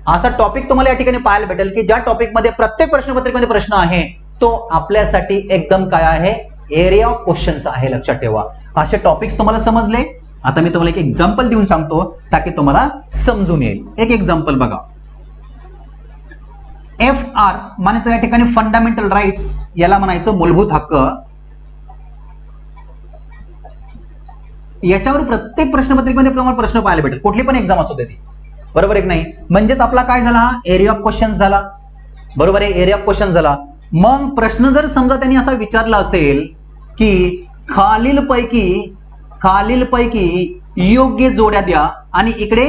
असा टॉपिक तुम्हाला या ठिकाणी पाहायला भेटेल की ज्या टॉपिक मध्ये प्रत्येक प्रश्नपत्रिकेमध्ये प्रश्न आहे तो आपल्यासाठी एकदम काय आहे? एरिया ऑफ क्वेश्चन्स आहे. लक्षात ठेवा. असे टॉपिक्स तुम्हाला समजले. आता मी तुम्हाला एक एक्झाम्पल देऊन सांगतो ताकी तुम्हाला समजून येईल. एक एक्झाम्पल बघा. FR माने तो या ठिकाणी फंडामेंटल राईट्स, याला म्हणायचं मूलभूत हक्क. याच्यावर प्रत्येक प्रश्नपत्रिकेमध्ये प्रश्न पाहायला भेटेल, कुठली पण एक्झाम असू दे ती. बरोबर आहे की नाही? म्हणजेच आपला काय झाला? एरिया ऑफ क्वेश्चन्स झाला. बरोबर आहे? एरिया ऑफ क्वेश्चन झाला. मग प्रश्न जर समजा त्यांनी असा विचारला असेल की खालीलपैकी योग्य जोड्या द्या आणि इकडे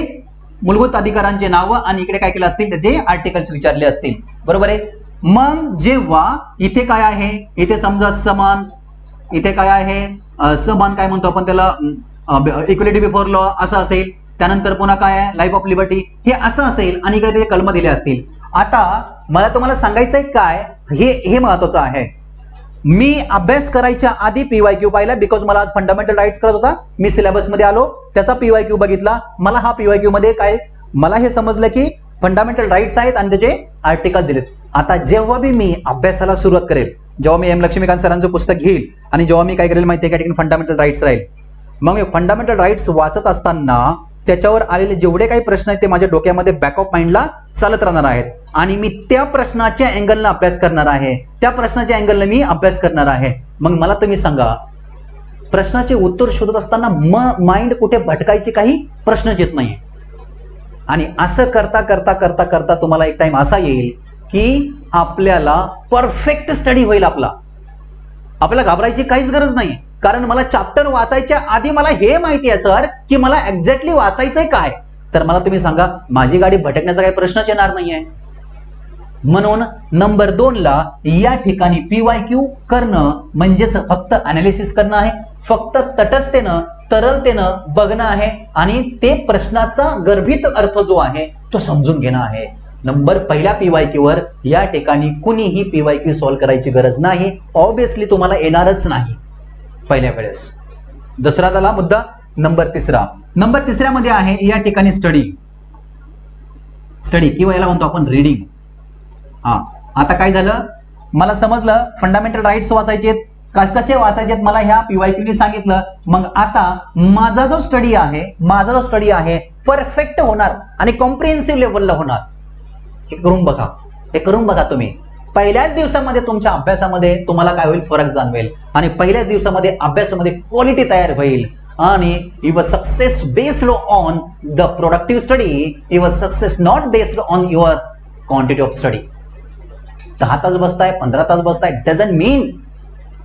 मूलभूत अधिकारांचे नाव आणि इकडे काय केलं असतील? त्याचे आर्टिकल्स विचारले असतील. बरोबर आहे? मग जेव्हा इथे काय आहे? इथे समजा समान, इथे काय आहे? समान काय म्हणतो आपण त्याला? इक्वलिटी बिफोर लॉ असं असेल. त्यानंतर पुन्हा काय आहे? लाईफ ऑफ लिबर्टी, हे असं असेल आणि इकडे त्याचे कलम दिले असतील. आता मला तुम्हाला सांगायचंय काय, हे महत्वाचं आहे. मी अभ्यास करायच्या आधी PYQ पाहिला, बिकॉज मला आज फंडामेंटल राईट्स करत होता. मी सिलेबस मध्ये आलो, त्याचा PYQ बघितला. मला हा PYQ मध्ये काय, मला हे समजलं की फंडामेंटल राईट्स आहेत आणि त्याचे आर्टिकल दिलेत. आता जेव्हा मी अभ्यासाला सुरुवात करेल, जेव्हा मी M लक्ष्मीकांत सरांचं पुस्तक घेईल आणि जेव्हा मी काय करेल माहिती आहे का, फंडामेंटल राईट्स राहील. मग मी फंडामेंटल राईट्स वाचत असताना त्याच्यावर आलेले जेवढे काही प्रश्न आहेत ते माझ्या डोक्यामध्ये बॅक ऑफ माइंडला चालत राहणार आहेत आणि मी त्या प्रश्नाच्या अँगलनं अभ्यास करणार आहे. त्या प्रश्नाच्या अँगलनं मी अभ्यास करणार आहे. मग मला तुम्ही सांगा, प्रश्नाचे उत्तर शोधत असताना माइंड कुठे भटकायचे काही प्रश्नच येत नाही. आणि असं करता करता करता करता तुम्हाला एक टाइम असा येईल की आपल्याला परफेक्ट स्टडी होईल. आपल्याला घाबरायची काहीच गरज नाही, कारण मला चॅप्टर वाचायच्या आधी मला हे माहिती आहे सर की मला एक्झॅक्टली वाचायचंय काय. तर मला तुम्ही सांगा, माझी गाडी भटकण्याचा काही प्रश्नच येणार नाहीये. म्हणून नंबर 2 ला या ठिकाणी PYQ करणं म्हणजेच फक्त अनालिसिस करणं आहे, फक्त तटस्थतेनं तरलतेनं बघणं आहे आणि ते प्रश्नाचा गर्भित अर्थ जो आहे तो समजून घेणं आहे. पहिल्या PYQ वर या ठिकाणी कुणीही PYQ सॉल्व्ह करायची गरज नाही. ऑब्विसली तुम्हाला येणारच नाही पहिल्या वेळेस. दुसरा झाला मुद्दा. नंबर तिसऱ्या मध्ये आहे या ठिकाणी स्टडी किंवा याला म्हणतो आपण रीडिंग. आता काय झालं, मला समजलं फंडामेंटल राईट्स वाचायचे कसे वाचायचे मला ह्या PYQ ने सांगितलं. मग आता माझा जो स्टडी आहे परफेक्ट होणार आणि कॉम्प्रिहेन्सिव्ह लेवलला होणार. हे करून बघा तुम्ही. पहिल्याच दिवसामध्ये तुमच्या अभ्यासामध्ये तुम्हाला काय होईल, फरक जाणवेल आणि पहिल्याच दिवसामध्ये अभ्यासामध्ये क्वालिटी तयार होईल आणि your success based on the productive study, your success not based on your quantity of study. 10 तास बसताय, 15 तास बसताय, डझंट मीन,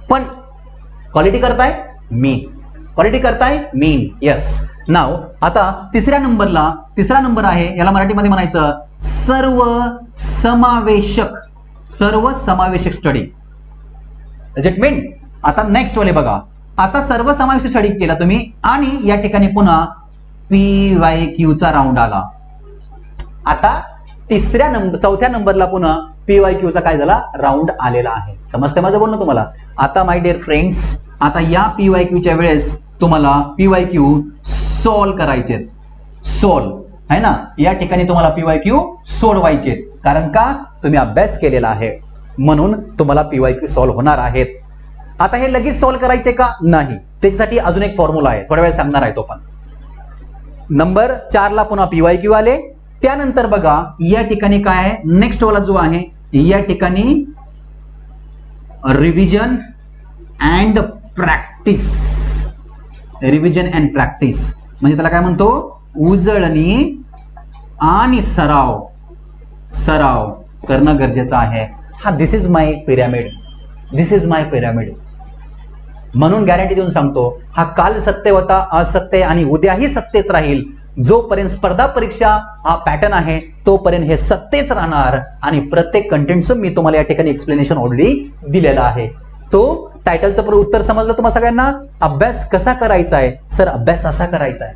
पण क्वालिटी करताय मीन. येस. नाव आता तिसरा नंबर आहे, याला मराठीमध्ये म्हणायचं सर्वसमावेशक स्टडी. इट मीन. आता नेक्स्ट वाले बघा. आता सर्वसमावेशक स्टडी केला तुम्ही आणि या ठिकाणी पुन्हा PYQ चा राऊंड आला. आता चौथ्या नंबरला पुन्हा PYQ चा काय झाला, राऊंड आलेला आहे. समजते माझं बोलणं तुम्हाला? आता माय डिअर फ्रेंड्स, आता या PYQ च्या वेळेस तुम्हाला PYQ सॉल्व्ह करायचे, आहे ना. या ठिकाणी तुम्हाला PYQ सोडवायचे कारण का तुम्ही अभ्यास केलेला आहे, म्हणून तुम्हाला PYQ सॉल्व्ह होणार आहेत. आता हे लगेच सॉल्व्ह करायचे का? नाही, त्याच्यासाठी अजून एक फॉर्म्युला आहे, थोड्या वेळ सांगणार आहे तो पण. नंबर 4 ला पुन्हा PYQ आले. त्यानंतर बघा या ठिकाणी काय आहे, नेक्स्ट वाला जो आहे या ठिकाणी revision and practice. Revision and practice म्हणजे त्याला काय म्हणतो, उजळणी आणि सराव करणं गरजेचं आहे. हा this is my pyramid, this is my pyramid. म्हणून गॅरंटी देऊन सांगतो, हा काल सत्य होता, आज सत्य आणि उद्याही सत्यच राहील. जोपर्यंत स्पर्धा परीक्षा हा पॅटर्न आहे तोपर्यंत हे सत्यच राहणार. आणि प्रत्येक कंटेंटचं मी तुम्हाला या ठिकाणी एक्सप्लेनेशन ऑलरेडी दिलेलं आहे. तो टायटलचं उत्तर समजलं तुम्हाला सगळ्यांना. अभ्यास कसा करायचा आहे सर? अभ्यास असा करायचा आहे,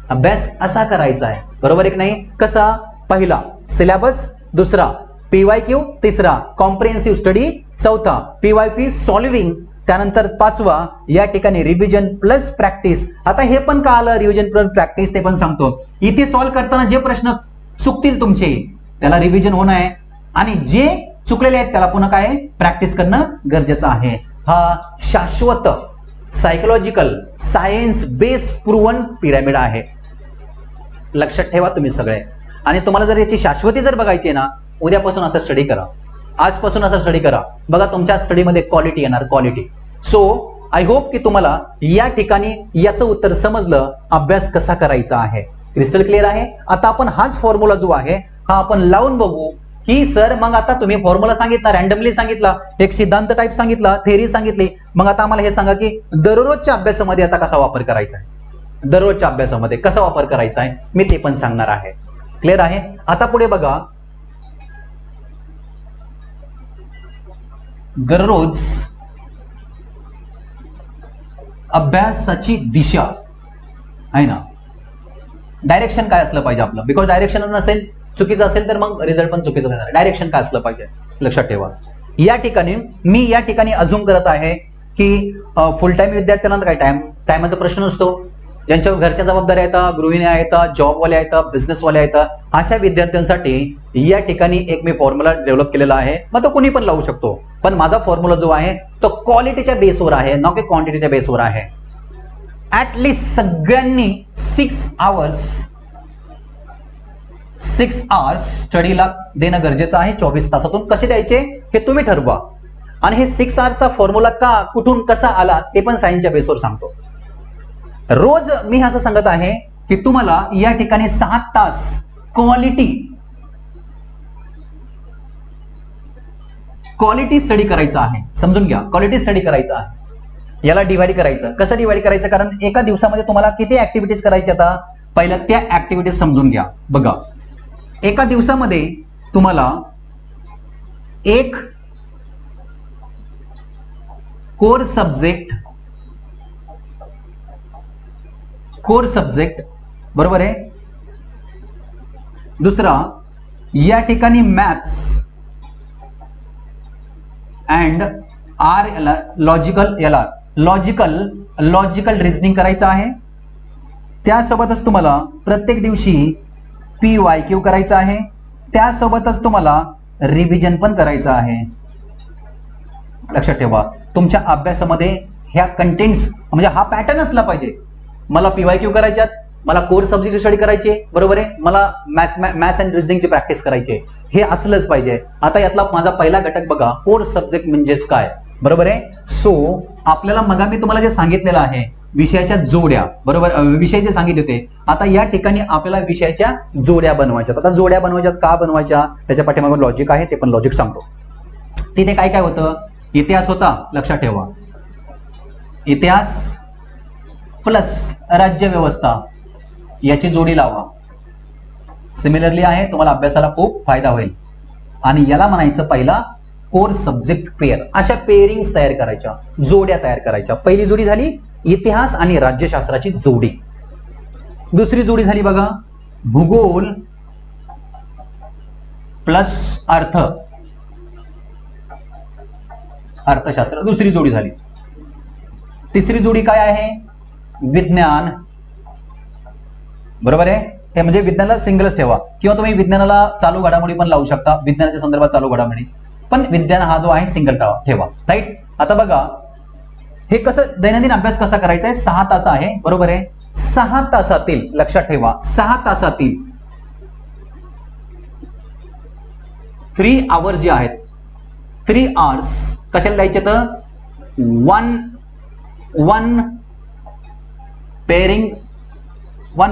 अभ्यास असा करायचा आहे, बरोबर आहे की नाही? कसा? पहिला सिलेबस, दुसरा PYQ, तिसरा कॉम्प्रिहेन्सिव्ह स्टडी, चौथा PYQ सॉल्विंग, त्यानंतर पाचवा या ठिकाणी रिव्हिजन प्लस प्रॅक्टिस. आता हे पण का आलं रिव्हिजन प्लस प्रॅक्टिस ते पण सांगतो. इथे सॉल्व्ह करताना जे प्रश्न चुकतील तुमचे त्याला रिव्हिजन होणं आहे आणि जे चुकलेले आहेत त्याला पुन्हा काय प्रॅक्टिस करणं गरजेचं आहे. हा शाश्वत psychological science base proven pyramid आहे, लक्षात ठेवा तुम्ही सगळे. आणि तुम्हाला जर याची शाश्वती जर बघायची ना, उद्यापासून असं स्टडी करा, आजपासून असं स्टडी करा. बघा तुमच्या स्टडीमध्ये क्वालिटी येणार, क्वालिटी. सो आय होप की तुम्हाला या ठिकाणी याचं उत्तर समजलं, अभ्यास कसा करायचा आहे. क्रिस्टल क्लिअर आहे. आता आपण हाच फॉर्म्युला जो आहे हा आपण लावून बघू की सर मग आता तुम्ही फॉर्म्युला सांगितला, रॅन्डमली सांगितला, एक सिद्धांत टाईप सांगितला, थेअरी सांगितली, मग आता आम्हाला हे सांगा की दररोजच्या अभ्यासामध्ये याचा कसा वापर करायचा आहे, दररोजच्या अभ्यासामध्ये कसा वापर करायचा आहे मी ते पण सांगणार आहे. क्लिअर आहे. आता पुढे बघा, दररोज अभ्यासाची दिशा आहे ना, डायरेक्शन काय असलं पाहिजे आपलं, बिकॉज डायरेक्शन नसेल, चुकीचं असेल तर मग रिझल्ट पण चुकीचं येणार. डायरेक्शन काय असलं पाहिजे लक्षात ठेवा. या ठिकाणी मी या ठिकाणी अजून करत आहे की फुल टाइम विद्यार्थ्यांना काय टायमाचा प्रश्न नसतो, ज्यांच्या घरच्या जबाबदाऱ्या आहेत, गृहिणी आहेत, जॉबवाले आहेत, बिझनेसवाले आहेत, अशा विद्यार्थ्यांसाठी या ठिकाणी एक मी फॉर्म्युला डेव्हलप केलेला आहे. मग तो कुणी पण लावू शकतो, पण माझा फॉर्म्युला जो आहे तो क्वालिटीच्या बेसवर आहे, ना की क्वांटिटीच्या बेसवर आहे. ऍटलिस्ट सगळ्यांनी 6 आवर्स स्टडीला देणं गरजेचं आहे. 24 तासातून कसे द्यायचे हे तुम्ही ठरवा. आणि हे 6 आवर्सचा फॉर्म्युला का, कुठून, कसा आला ते पण सायन्सच्या बेसवर सांगतो. रोज मी असं सांगत आहे की तुम्हाला या ठिकाणी 6 तास क्वालिटी स्टडी करायचा आहे. समजून घ्या, क्वालिटी स्टडी करायचा आहे. याला डिवाइड करायचं. कसं डिवाइड करायचं, कारण एका दिवसामध्ये तुम्हाला किती ऍक्टिव्हिटीज करायच्या, आता पहिल्या त्या ऍक्टिव्हिटीज समजून घ्या. बघा, एका दिवसामध्ये तुम्हाला एक कोर सब्जेक्ट बरोबर आहे, दुसरा या ठिकाणी मॅथ्स अँड लॉजिकल रिझनिंग करायचं आहे. त्यासोबतच तुम्हाला प्रत्येक दिवशी PYQ करायचा आहे. त्यासोबतच तुम्हाला रिव्हिजन पण करायचं आहे. लक्षात ठेवा, तुमच्या अभ्यासामध्ये ह्या कंटेंट्स म्हणजे हा पॅटर्न असला पाहिजे. मला PYQ करायच्यात, मला कोर सब्जेक्ट स्टडी करायचे, बरोबर आहे, मला मॅथ्स अँड रिझनिंगची प्रॅक्टिस करायची, हे असलंच पाहिजे. आता यातला माझा पहिला घटक बघा, कोर सब्जेक्ट म्हणजेच काय, बरोबर आहे. सो आपल्याला मग मी तुम्हाला जे सांगितलेलं आहे विषयाच्या जोड्या, बरोबर, विषय जे सांगितले होते, आता या ठिकाणी आपल्याला विषयाच्या जोड्या बनवायच्यात. आता जोड्या बनवायच्यात, का बनवायच्या, त्याच्या पाठीमागे लॉजिक आहे, ते पण लॉजिक सांगतो. तिथे काय काय होतं, इतिहास होता, लक्षात ठेवा, इतिहास प्लस राज्यव्यवस्था याची जोडी लावा. सिमिलरली आहे, तुम्हाला अभ्यासाला खूप फायदा होईल. आणि याला म्हणायचं पहिला कोर सब्जेक्ट पेअर. अशा पेअरिंग्स तयार करायच्या, जोड्या तयार करायच्या. पहिली जोडी झाली इतिहास आणि राज्यशास्त्राची जोडी. दुसरी जोडी झाली बघा, भूगोल प्लस अर्थशास्त्र, दुसरी जोडी झाली. तिसरी जोडी काय आहे, विज्ञान, बरोबर आहे, हे म्हणजे विज्ञानाला सिंगलच ठेवा, किंवा तुम्ही विज्ञानाला चालू घडामोडी पण लावू शकता, विज्ञानाच्या संदर्भात चालू घडामोडी, पण विज्ञान हा जो आहे सिंगल ठेवा. राईट. आता बघा हे कसं दैनंदिन अभ्यास कसा करायचा आहे, 6 तास आहे, बरोबर आहे. 6 तासातील, लक्षात ठेवा, 6 तासातील 3 आवर्स जे आहेत, 3 आवर्स कशाला द्यायचे तर वन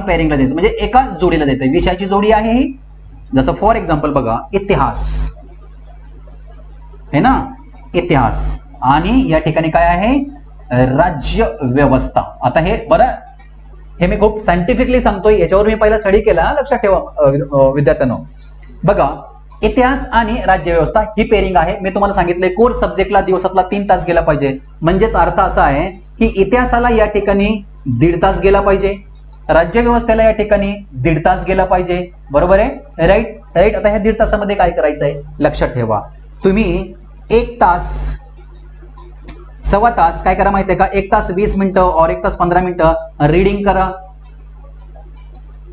पेअरिंगला देते, म्हणजे एका जोडीला देते. विषयाची जोडी आहे ही, जसं फॉर एक्झाम्पल बघा इतिहास है ना, इतिहास, आणि या ठिकाणी काय आहे राज्य व्यवस्था. आता हे बरं, हे मी खूप सायंटिफिकली सांगतोय, याच्यावर मी पहिला स्टडी केला, लक्षात ठेवा विद्यार्थ्यांनो. बघा इतिहास आणि राज्य व्यवस्था ही पेअरिंग आहे. मी तुम्हाला सांगितलंय कोर सब्जेक्टला दिवसातला 3 तास गेला पाहिजे, म्हणजेच अर्थ असा आहे की इतिहासाला या ठिकाणी 1.5 तास गेला पाहिजे, राज्य व्यवस्थेला या ठिकाणी 1.5 तास गेला पाहिजे, बरोबर आहे. राईट. आता ह्या 1.5 तासामध्ये काय करायचं आहे, लक्षात ठेवा, तुम्ही 1 तास, सव्वा तास काय करा माहितीये का, 1 तास 20 मिनिटं और 1 तास 15 मिनिटं रीडिंग करा,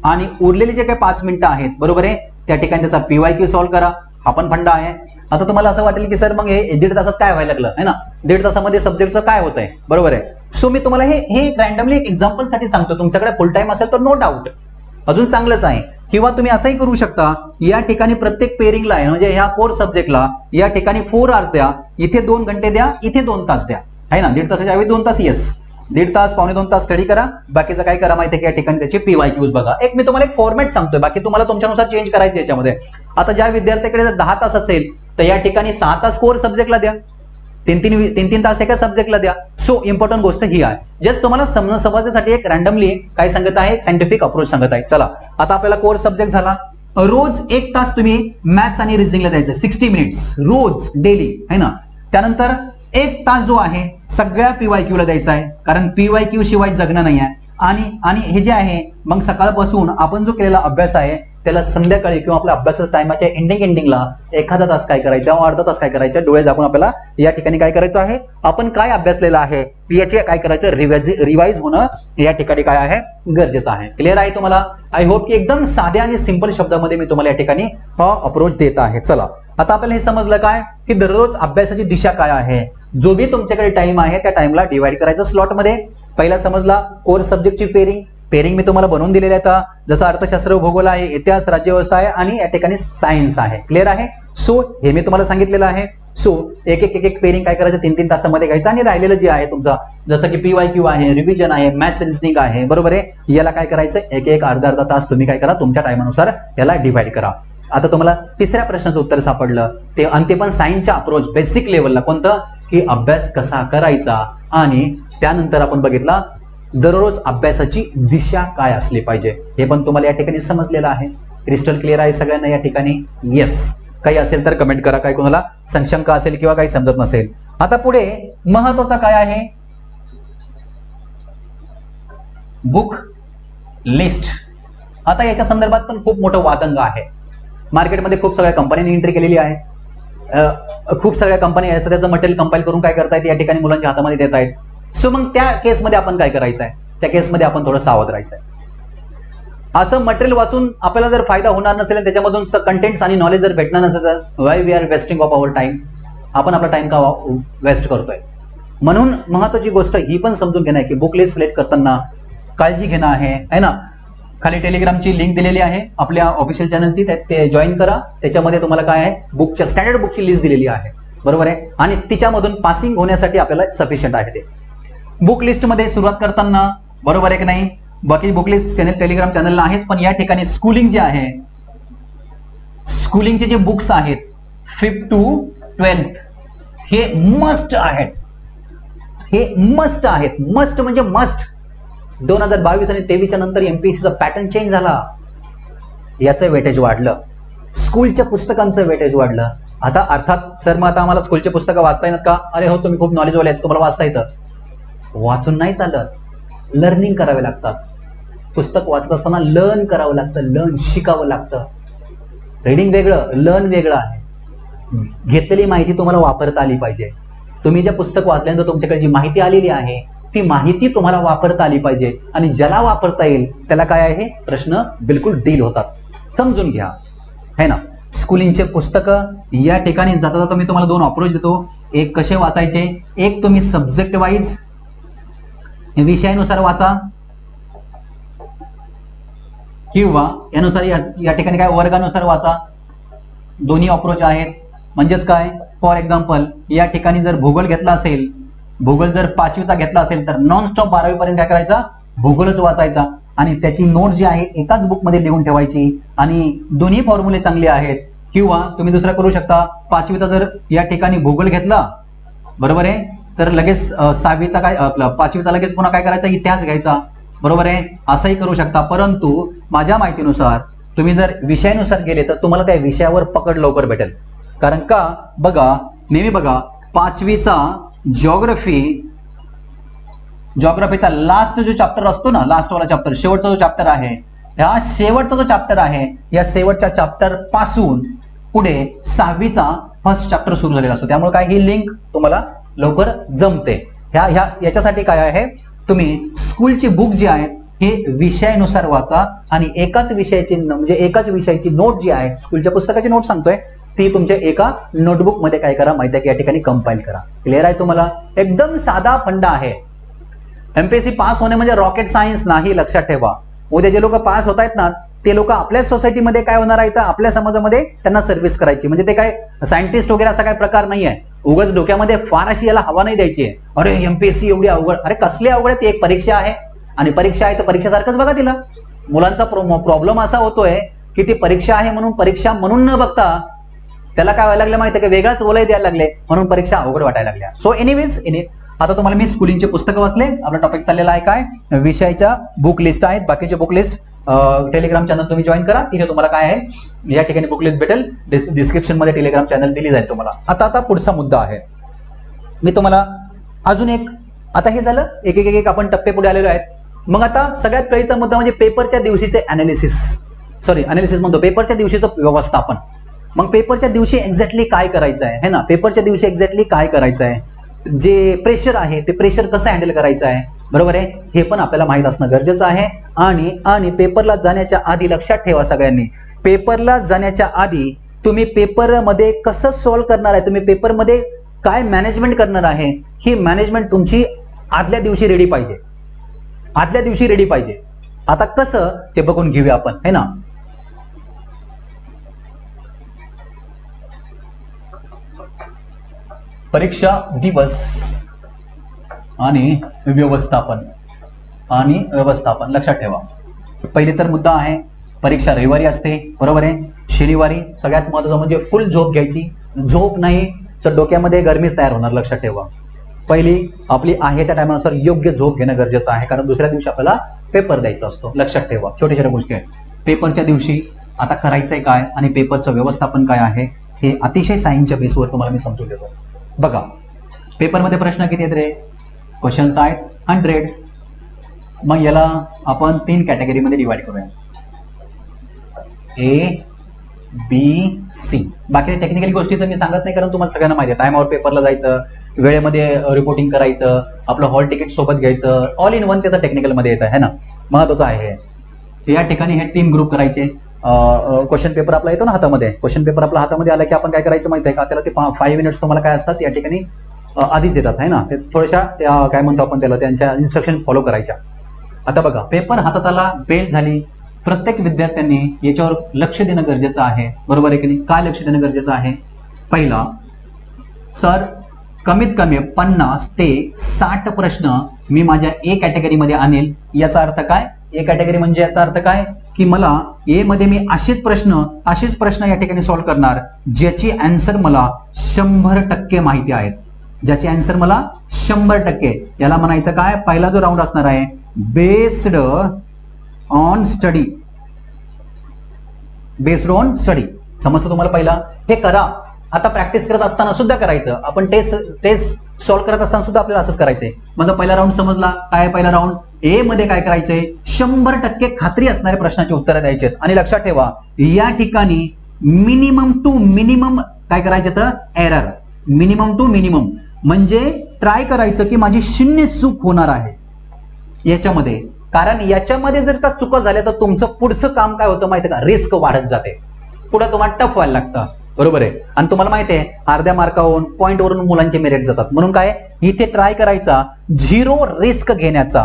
आणि उरलेले जे काही 5 मिनिटं आहेत, बरोबर आहे, त्या ठिकाणी त्याचा PYQ सॉल्व्ह करा. हा पण फंडा आहे. आता तुम्हाला असं वाटेल की सर मग हे 1.5 तासात काय व्हायला लागलं है ना, 1.5 तासामध्ये सब्जेक्टचं काय होतंय, बरोबर आहे. सो मी तुम्हाला हे रॅन्डमली एक एक्झाम्पल साठी सांगतो. तुमच्याकडे फुल टाइम असेल तर नो डाऊट अजून चांगलंच आहे, किंवा तुम्ही असंही करू शकता, या ठिकाणी प्रत्येक पेअरिंगला आहे म्हणजे ह्या कोर सब्जेक्टला या ठिकाणी 4 आवर्स द्या, इथे 2 घंटे द्या, इथे 2 तास द्या, है ना. 1.5 तासाच्या ऐवजी 2 तास, येस 1.5 तास, 2.25 तास स्टडी करा. बाकीचं काय करा माहितीये की या ठिकाणी त्याचे PYQs बघा. एक मी तुम्हाला एक फॉर्मॅट सांगतोय, बाकी तुम्हाला तुमच्यानुसार चेंज करायचं याच्यामध्ये. आता ज्या विद्यार्थ्याकडे जर 10 तास असेल तर या ठिकाणी 6 तास कोर सब्जेक्टला द्या, 3 तास एका सब्जेक्टला द्या. सो इम्पॉर्टंट गोष्ट ही आहे, जस्ट तुम्हाला समजण्यासाठी एक रॅन्डमली काय सांगत आहे, सायंटिफिक अप्रोच सांगत आहे. चला आता आपल्याला कोर सब्जेक्ट झाला. रोज 1 तास तुम्ही मॅथ्स आणि रिझनिंगला द्यायचं, 60 मिनिट्स रोज डेली, है ना. त्यानंतर 1 तास जो आहे सगळ्या PYQ ला द्यायचा आहे, कारण PYQ शिवाय जगणं नाही आहे. आणि हे जे आहे मग सकाळपासून आपण जो केलेला अभ्यास आहे त्याला संध्याकाळी किंवा आपल्या अभ्यासाच्या टायमाच्या एंडिंगला एखादा तास काय करायचा, अर्धा तास काय करायचं, डोळे झाकून आपल्याला या ठिकाणी काय करायचं आहे, आपण काय अभ्यासलेलं आहे याचे काय करायचं, रिवाइज होणं या ठिकाणी काय आहे गरजेचं आहे. क्लिअर आहे तुम्हाला. आय होप की एकदम साध्या आणि सिंपल शब्दामध्ये मी तुम्हाला या ठिकाणी हा अप्रोच देत आहे. चला आता आपल्याला हे समजलं काय की दररोज अभ्यासाची दिशा काय आहे, जो भी तुमच्याकडे टाइम आहे त्या टाइमला डिवाइड करायचं स्लॉटमध्ये. पहिला समजला कोर सब्जेक्टची पेअरिंग मी तुम्हाला बनवून दिलेली आहे, जसं अर्थशास्त्र, भूगोल आहे, इतिहास, राज्यव्यवस्था आहे आणि या ठिकाणी सायन्स आहे. क्लिअर आहे. सो हे मी तुम्हाला सांगितलेलं आहे. सो एक पेअरिंग काय करायचं 3 तासामध्ये घ्यायचं, आणि राहिलेलं जे आहे तुमचं जसं की PYQ आहे, रिव्हिजन आहे, मॅथ्स रिझनिंग आहे, बरोबर आहे, याला काय करायचं अर्धा तास तुम्ही काय करा तुमच्या टायमानुसार याला डिवाइड करा. आता तुम्हाला तिसऱ्या प्रश्नाचं उत्तर सापडलं ते, आणि ते पण सायन्सच्या अप्रोच बेसिक लेवलला, कोणतं की अभ्यास कसा करायचा, आणि त्यानंतर आपण बघितला दररोज अभ्यासाची दिशा काय असली पाहिजे. हे पण तुम्हाला या ठिकाणी समजलेलं आहे. क्रिस्टल क्लिअर आहे सगळ्यांना या ठिकाणी. येस. काही असेल तर कमेंट करा, काही कोणाला संशंका असेल किंवा काही समजत नसेल. आता पुढे महत्वाचा काय आहे, बुक लिस्ट. आता याच्या संदर्भात पण खूप मोठं वादंग आहे. मार्केटमध्ये खूप सगळ्या कंपन्यांनी एंट्री केलेली आहे. खूप सगळ्या कंपन्या याचं त्याचं मटेरियल कंपाईल करून काय करतायत या ठिकाणी मुलांच्या हातामध्ये देत आहेत. सो मग त्या केसमध्ये आपण काय करायचं आहे, त्या केसमध्ये आपण थोडं सावध राहायचं आहे. असं मटेरियल वाचून आपल्याला जर फायदा होणार नसेल, त्याच्यामधून कंटेंट्स आणि नॉलेज जर भेटणार नसेल तर why we are wasting of our time, आपण आपला टाइम का वेस्ट करतोय. म्हणून महत्वाची गोष्ट ही पण समजून घेणं आहे की बुक लिस्ट सिलेक्ट करताना काळजी घेणं आहे ना. खाली टेलिग्रामची लिंक दिलेली आहे आपल्या ऑफिशियल चॅनलची, ते जॉईन करा. त्याच्यामध्ये तुम्हाला काय आहे बुकच्या स्टँडर्ड बुकची लिस्ट दिलेली आहे, बरोबर आहे, आणि तिच्यामधून पासिंग होण्यासाठी आपल्याला सफिशियंट आहे ते. बुक लिस्ट मध्ये सुरुवात करताना, बरोबर आहे की नाही, बाकी बुक लिस्ट चॅनल टेलिग्राम चॅनलला आहेच, पण या ठिकाणी स्कूलिंग जे आहे, स्कूलिंगचे जे बुक्स आहेत 5th to 12th हे मस्ट आहेत. हे मस्ट आहेत. मस्ट म्हणजे मस्ट. 2022 आणि 23च्या नंतर MPSCचा पॅटर्न चेंज झाला, याचं वेटेज वाढलं, स्कूलच्या पुस्तकांचं वेटेज वाढलं. आता अर्थात सर मग आता आम्हाला स्कूलचे पुस्तकं वाचता येतात का, अरे हो तुम्ही खूप नॉलेजवाले आहेत, तुम्हाला वाचता येतं. वाचून नाही चालत, लर्निंग करावे लागतात. पुस्तक वाचत असताना लर्न करावं लागतं, लर्न शिकावं लागतं. रीडिंग वेगळं, लर्न वेगळं आहे. घेतलेली माहिती तुम्हाला वापरता आली पाहिजे. तुम्ही जे पुस्तक वाचल्यानंतर तुमच्याकडे जी माहिती आलेली आहे ती माहिती तुम्हाला वापरता आली पाहिजे आणि ज्याला वापरता येईल त्याला काय आहे, प्रश्न बिलकुल डील होतात. समजून घ्या, है ना. स्कूलिंगचे पुस्तकं या ठिकाणी जाता जाता मी तुम्हाला 2 अप्रोच देतो. एक कसे वाचायचे, एक तुम्ही सब्जेक्ट वाईज विषयानुसार वाचा किंवा यानुसार या ठिकाणी काय वर्गानुसार वाचा. दोन्ही अप्रोच आहेत. म्हणजेच काय, फॉर एक्झाम्पल या ठिकाणी जर भूगोल घेतला असेल, भूगोल जर 5वीचा घेतला असेल तर नॉन स्टॉप 12वी पर्यंत काय करायचा, भूगोलच वाचायचा आणि त्याची नोट जी आहे एकाच बुक मध्ये लिहून ठेवायची आणि दोन्ही फॉर्म्युले चांगले आहेत. किंवा तुम्ही दुसरा करू शकता, 5वीचा जर या ठिकाणी भूगोल घेतला, बरोबर आहे, तर लगेच 6वीचा काय आपला 5वीचा लगेच पुन्हा काय करायचा, इतिहास घ्यायचा, बरोबर आहे, असंही करू शकता. परंतु माझ्या माहितीनुसार तुम्ही जर विषयानुसार गेले तर तुम्हाला त्या विषयावर पकड लवकर भेटेल. कारण का, बघा नेहमी बघा 5वीचा जिओग्राफीचा लास्ट जो चॅप्टर असतो ना, लास्ट वाला चॅप्टर, शेवटचा जो चॅप्टर आहे, या शेवटचा जो चॅप्टर आहे या शेवटच्या चॅप्टर पासून पुढे 6वीचा फर्स्ट चॅप्टर सुरू झालेला असतो. त्यामुळे काय, ही लिंक तुम्हाला लवकर जमते. याच्यासाठी काय आहे, तुम्ही स्कूलची बुक जी आहेत हे विषयानुसार वाचा आणि एकाच विषयाची नोट जी आहे, स्कूलच्या पुस्तकाची नोट सांगतोय, ती तुमच्या एका नोटबुक मध्ये काय करा माहिती आहे की या ठिकाणी कंपाईल करा. क्लिअर आहे तुम्हाला. एकदम साधा फंडा आहे. एमपीएससी पास होणे म्हणजे रॉकेट सायन्स नाही, लक्षात ठेवा. उद्या जे लोक पास होत आहेत ना ते लोक आपल्याच सोसायटीमध्ये काय होणार आहे, आपल्या समाजामध्ये त्यांना सर्व्हिस करायची. म्हणजे ते काय सायंटिस्ट वगैरे असा काय प्रकार नाही आहे. उगाच डोक्यामध्ये फार अशी याला हवा नाही द्यायची आहे, अरे एमपीएससी एवढी अवघड. अरे कसली अवघड, ती एक परीक्षा आहे आणि परीक्षा आहे तर परीक्षासारखंच बघा तिला. मुलांचा प्रॉब्लेम असा होतोय की ती परीक्षा आहे म्हणून परीक्षा म्हणून न बघता त्याला काय व्हायला लागलं माहिती आहे का, वेगळाच बोलाय द्यायला लागले म्हणून परीक्षा अवघड वाटायला लागल्या. सो एनिवेज आता तुम्हाला मी स्कूलिंगचे पुस्तकं वाचले. आपला टॉपिक चाललेला आहे काय, विषयाच्या बुक लिस्ट आहेत. बाकीचे बुक लिस्ट टेलिग्राम चॅनल तुम्ही जॉईन करा, तिथे तुम्हाला काय आहे या ठिकाणी बुक लिस्ट भेटेल. डिस्क्रिप्शन मध्ये टेलिग्राम चॅनल दिली जाईल तुम्हाला. आता पुढचा मुद्दा आहे, मी तुम्हाला अजून एक, आता हे झालं एक एक एक आपण टप्पे पुढे आलेलो आहेत. मग आता सगळ्यात कळीचा मुद्दा म्हणजे पेपरच्या दिवशीचे अनालिसिस म्हणतो, पेपरच्या दिवशीचं व्यवस्थापन. मग पेपरच्या दिवशी एक्झॅक्टली काय करायचं आहे, है ना, पेपरच्या दिवशी एक्झॅक्टली काय करायचं आहे, जे प्रेशर आहे ते प्रेशर कसं हँडल करायचं आहे, बरोबर आहे, हे पण आपल्याला माहित असणं गरजेचं आहे. आणि पेपरला जाण्याच्या आधी लक्षात ठेवा सगळ्यांनी, पेपरला जाण्याच्या आधी तुम्ही पेपरमध्ये कसं सॉल्व्ह करणार आहे, तुम्ही पेपरमध्ये काय मॅनेजमेंट करणार आहे, ही मॅनेजमेंट तुमची आदल्या दिवशी रेडी पाहिजे. आता कसं ते बघून घेऊया आपण, है ना. परीक्षा दिवस आणि व्यवस्थापन लक्षात ठेवा. पहिले तर मुद्दा आहे, परीक्षा रविवारी असते, बरोबर आहे. शनिवारी सगळ्यात महत्त्वाचं म्हणजे फुल झोप घ्यायची. झोप नाही तर डोक्यामध्ये गरमीच तयार होणार, लक्षात ठेवा. पहिली आपली आहे त्या टायमानुसार योग्य झोप घेणं गरजेचं आहे, कारण दुसऱ्या दिवशी आपल्याला पेपर द्यायचा असतो. लक्षात ठेवा, छोट्या छोट्या गोष्टी आहेत. पेपरच्या दिवशी आता करायचंय काय आणि पेपरचं व्यवस्थापन काय आहे हे अतिशय सायन्सच्या बेसवर तुम्हाला मी समजून देतो. बघा, पेपरमध्ये प्रश्न किती आहेत रे, क्वेश्चन्स आहेत 100. मग याला आपण 3 कॅटेगरीमध्ये डिवाइड करूया, A, B, C. बाकी टेक्निकल गोष्टी तर मी सांगत नाही, कारण तुम्हाला सगळ्यांना माहिती आहे. टायमावर पेपरला जायचं, वेळेमध्ये रिपोर्टिंग करायचं, आपलं हॉल तिकीट सोबत घ्यायचं, ऑल इन वन त्याचं टेक्निकलमध्ये येतं, है ना, महत्वाचं आहे हे. या ठिकाणी हे 3 ग्रुप करायचे. क्वेश्चन पेपर आपला येतो ना हातामध्ये, क्वेश्चन पेपर आपला हातामध्ये आला की आपण काय करायचं माहिती आहे का, त्याला ते 5 मिनिट्स तुम्हाला काय असतात या ठिकाणी आधीच देतात, है ना. ते थोड्याशा त्या काय म्हणतो आपण त्याला, त्यांच्या इन्स्ट्रक्शन फॉलो करायच्या. आता बघा, पेपर हातात आला, बेल झाली, प्रत्येक विद्यार्थ्यांनी याच्यावर लक्ष देणं गरजेचं आहे, बरोबर आहे की नाही. काय लक्ष देणं गरजेचं आहे, पहिला, सर कमीत कमी 50 ते 60 प्रश्न मी माझ्या ए कॅटेगरीमध्ये आणेल. याचा अर्थ काय, ए कॅटेगरी म्हणजे याचा अर्थ काय की मला ए मध्ये मी असेच प्रश्न या ठिकाणी सॉल्व्ह करणार ज्याची आन्सर मला 100% माहिती आहेत, ज्याची आन्सर मला 100%. याला म्हणायचं काय, पहिला जो राऊंड असणार आहे बेस्ड ऑन स्टडी. समजतं तुम्हाला. पहिला हे करा, आता प्रॅक्टिस करत असताना सुद्धा करायचं. आपण टेस्ट सॉल्व्ह करत असताना सुद्धा आपल्याला असंच करायचंय. माझा पहिला राऊंड समजला. काय पहिला राऊंड, ए मध्ये काय करायचंय, 100% खात्री असणाऱ्या प्रश्नाची उत्तरं द्यायची आहेत. आणि लक्षात ठेवा, या ठिकाणी मिनिमम टू मिनिमम काय करायचे तर एरर, मिनिमम टू मिनिमम म्हणजे ट्राय करायचं की माझी 0 चूक होणार आहे याच्यामध्ये, कारण याच्यामध्ये जर का चुका झाल्या तर तुमचं पुढचं काम काय होतं माहिती का, रिस्क वाढत जाते, पुढे तुम्हाला टफ व्हायला लागतं, बरोबर आहे. आणि तुम्हाला माहिती आहे अर्ध्या मार्कावरून पॉईंटवरून मुलांचे मेरिट जातात, म्हणून काय इथे ट्राय करायचा 0 रिस्क घेण्याचा.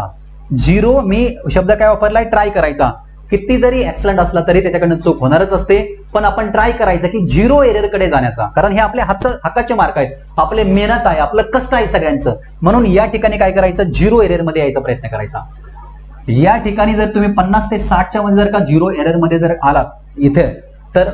0 मी शब्द काय वापरलाय, ट्राय करायचा. किती जरी एक्सलंट असला तरी त्याच्याकडनं चूक होणारच असते, पण आपण ट्राय करायचं की 0 एरर कडे जाण्याचा, कारण हे आपले हक्काचे मार्क आहेत, आपले मेहनत आहे, आपलं कष्ट आहे सगळ्यांचं. म्हणून या ठिकाणी काय करायचं, 0 एरर मध्ये यायचा प्रयत्न करायचा. या ठिकाणी जर तुम्ही 50 ते 60च्या मध्ये जर का 0 एरर मध्ये जर आलात इथे, तर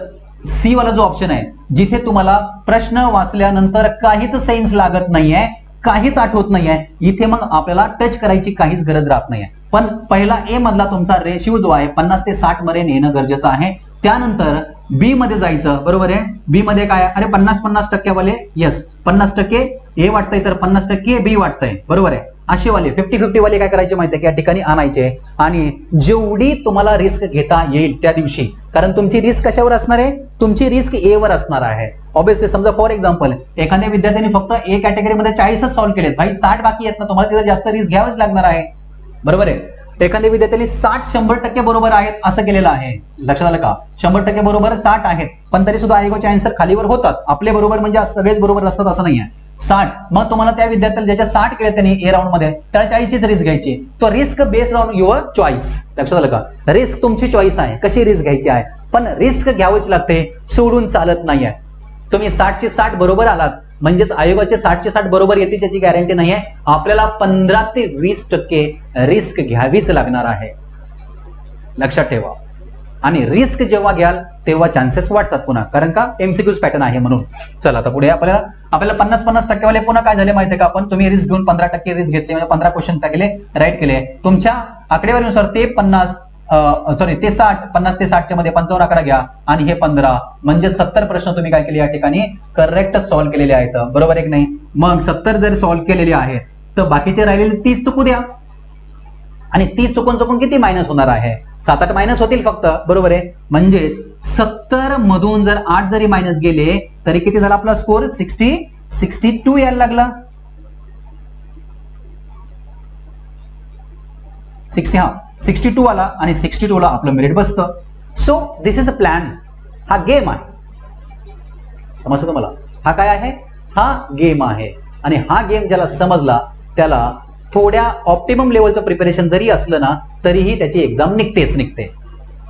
सी वाला जो ऑप्शन आहे, जिथे तुम्हाला प्रश्न वाचल्यानंतर काहीच सेन्स लागत नाहीये, काहीच आठवत नाहीये, इथे मग आपल्याला टच करायची काहीच गरज राहत नाहीये. पण पहिला ए मधला तुमचा रेशिओ जो आहे 50 ते 60 मध्ये नेणं गरजेचं आहे. त्यानंतर बी मध्ये जायचं, बरोबर आहे. बी मध्ये काय, अरे 50-50% वाले, यस 50% ए वाटतंय तर 50% बी वाटतंय, बरोबर आहे. असे वाले 50-50 वाले काय करायचे माहितीये की या ठिकाणी आणायचे, आणि जेवढी तुम्हाला रिस्क घेता येईल त्या दिवशी, कारण तुमची रिस्क कशावर असणार आहे, तुमची रिस्क ए वर असणार आहे. ऑब्विसली समजा फॉर एक्झाम्पल एखाद्या विद्यार्थ्यांनी फक्त ए कॅटेगरीमध्ये 40च सॉल्व्ह केलेत, भाई 60 बाकी आहेत ना, तुम्हाला तिथे जास्त रिस्क घ्यावंच लागणार आहे, बरोबर आहे. एखाद्या विद्यार्थ्यांनी 60-100% बरोबर आहेत असं केलेलं आहे, लक्षात आलं का, 100% बरोबर 60 आहेत, पण तरी सुद्धा आयोगाचे आन्सर खालीवर होतात. आपले बरोबर म्हणजे सगळेच बरोबर असतात असं नाहीये. 60, मग तुम्हाला त्या विद्यार्थ्याला ज्याच्या 60 केले त्यांनी ए राऊंड मध्ये, त्याला 40चीच रिस्क घ्यायची. तो risk based on your choice, लक्षात आलं का, रिस्क तुमची चॉईस आहे, कशी रिस्क घ्यायची आहे, पण रिस्क घ्यावीच लागते, सोडून चालत नाहीये. तुम्ही 60चे 60 बरोबर आलात म्हणजेच आयोगाचे 60चे 60 बरोबर येतील त्याची गॅरंटी नाहीये, आपल्याला 15 ते 20% रिस्क घ्यावीच लागणार आहे, लक्षात ठेवा. आणि रिस्क जेव्हा घ्याल तेव्हा चान्सेस वाढतात पुन्हा, कारण का एमसीक्यूज पॅटर्न आहे म्हणून. चला आता पुढे आपल्याला 50-50% वाले पुन्हा काय झाले माहितीये का, आपण तुम्ही रिस्क घेऊन 15% रिस्क घेतली, म्हणजे 15 क्वेश्चन काय केले, राईट केले. तुमच्या आकडेवारीनुसार ते 50 ते 60, 50 ते 60च्या मध्ये 55 आकडा घ्या आणि हे 15, म्हणजे 70 प्रश्न तुम्ही काय केले या ठिकाणी करेक्ट सॉल्व्ह केलेले आहेत, बरोबर आहे की नाही. मग 70 जर सॉल्व्ह केलेले आहेत तर बाकीचे राहिलेले 30 चुकू द्या, आणि 30 चुकून किती मायनस होणार आहे, 7-8 मायनस होतील फक्त, बरोबर आहे. म्हणजेच 70 मधून जर 8 जरी मायनस गेले तरी किती झाला आपला स्कोर, 62 यायला लागला. 62 आला आणि 62 ला आपलं मेरिट बसतं. So this is a plan, हा गेम आहे, समजतं तुम्हाला, हा काय आहे, हा गेम आहे. आणि हा गेम ज्याला समजला त्याला थोड्या ऑप्टिमम लेवलचं प्रिपरेशन जरी असलं ना तरीही त्याची एक्झाम निघते,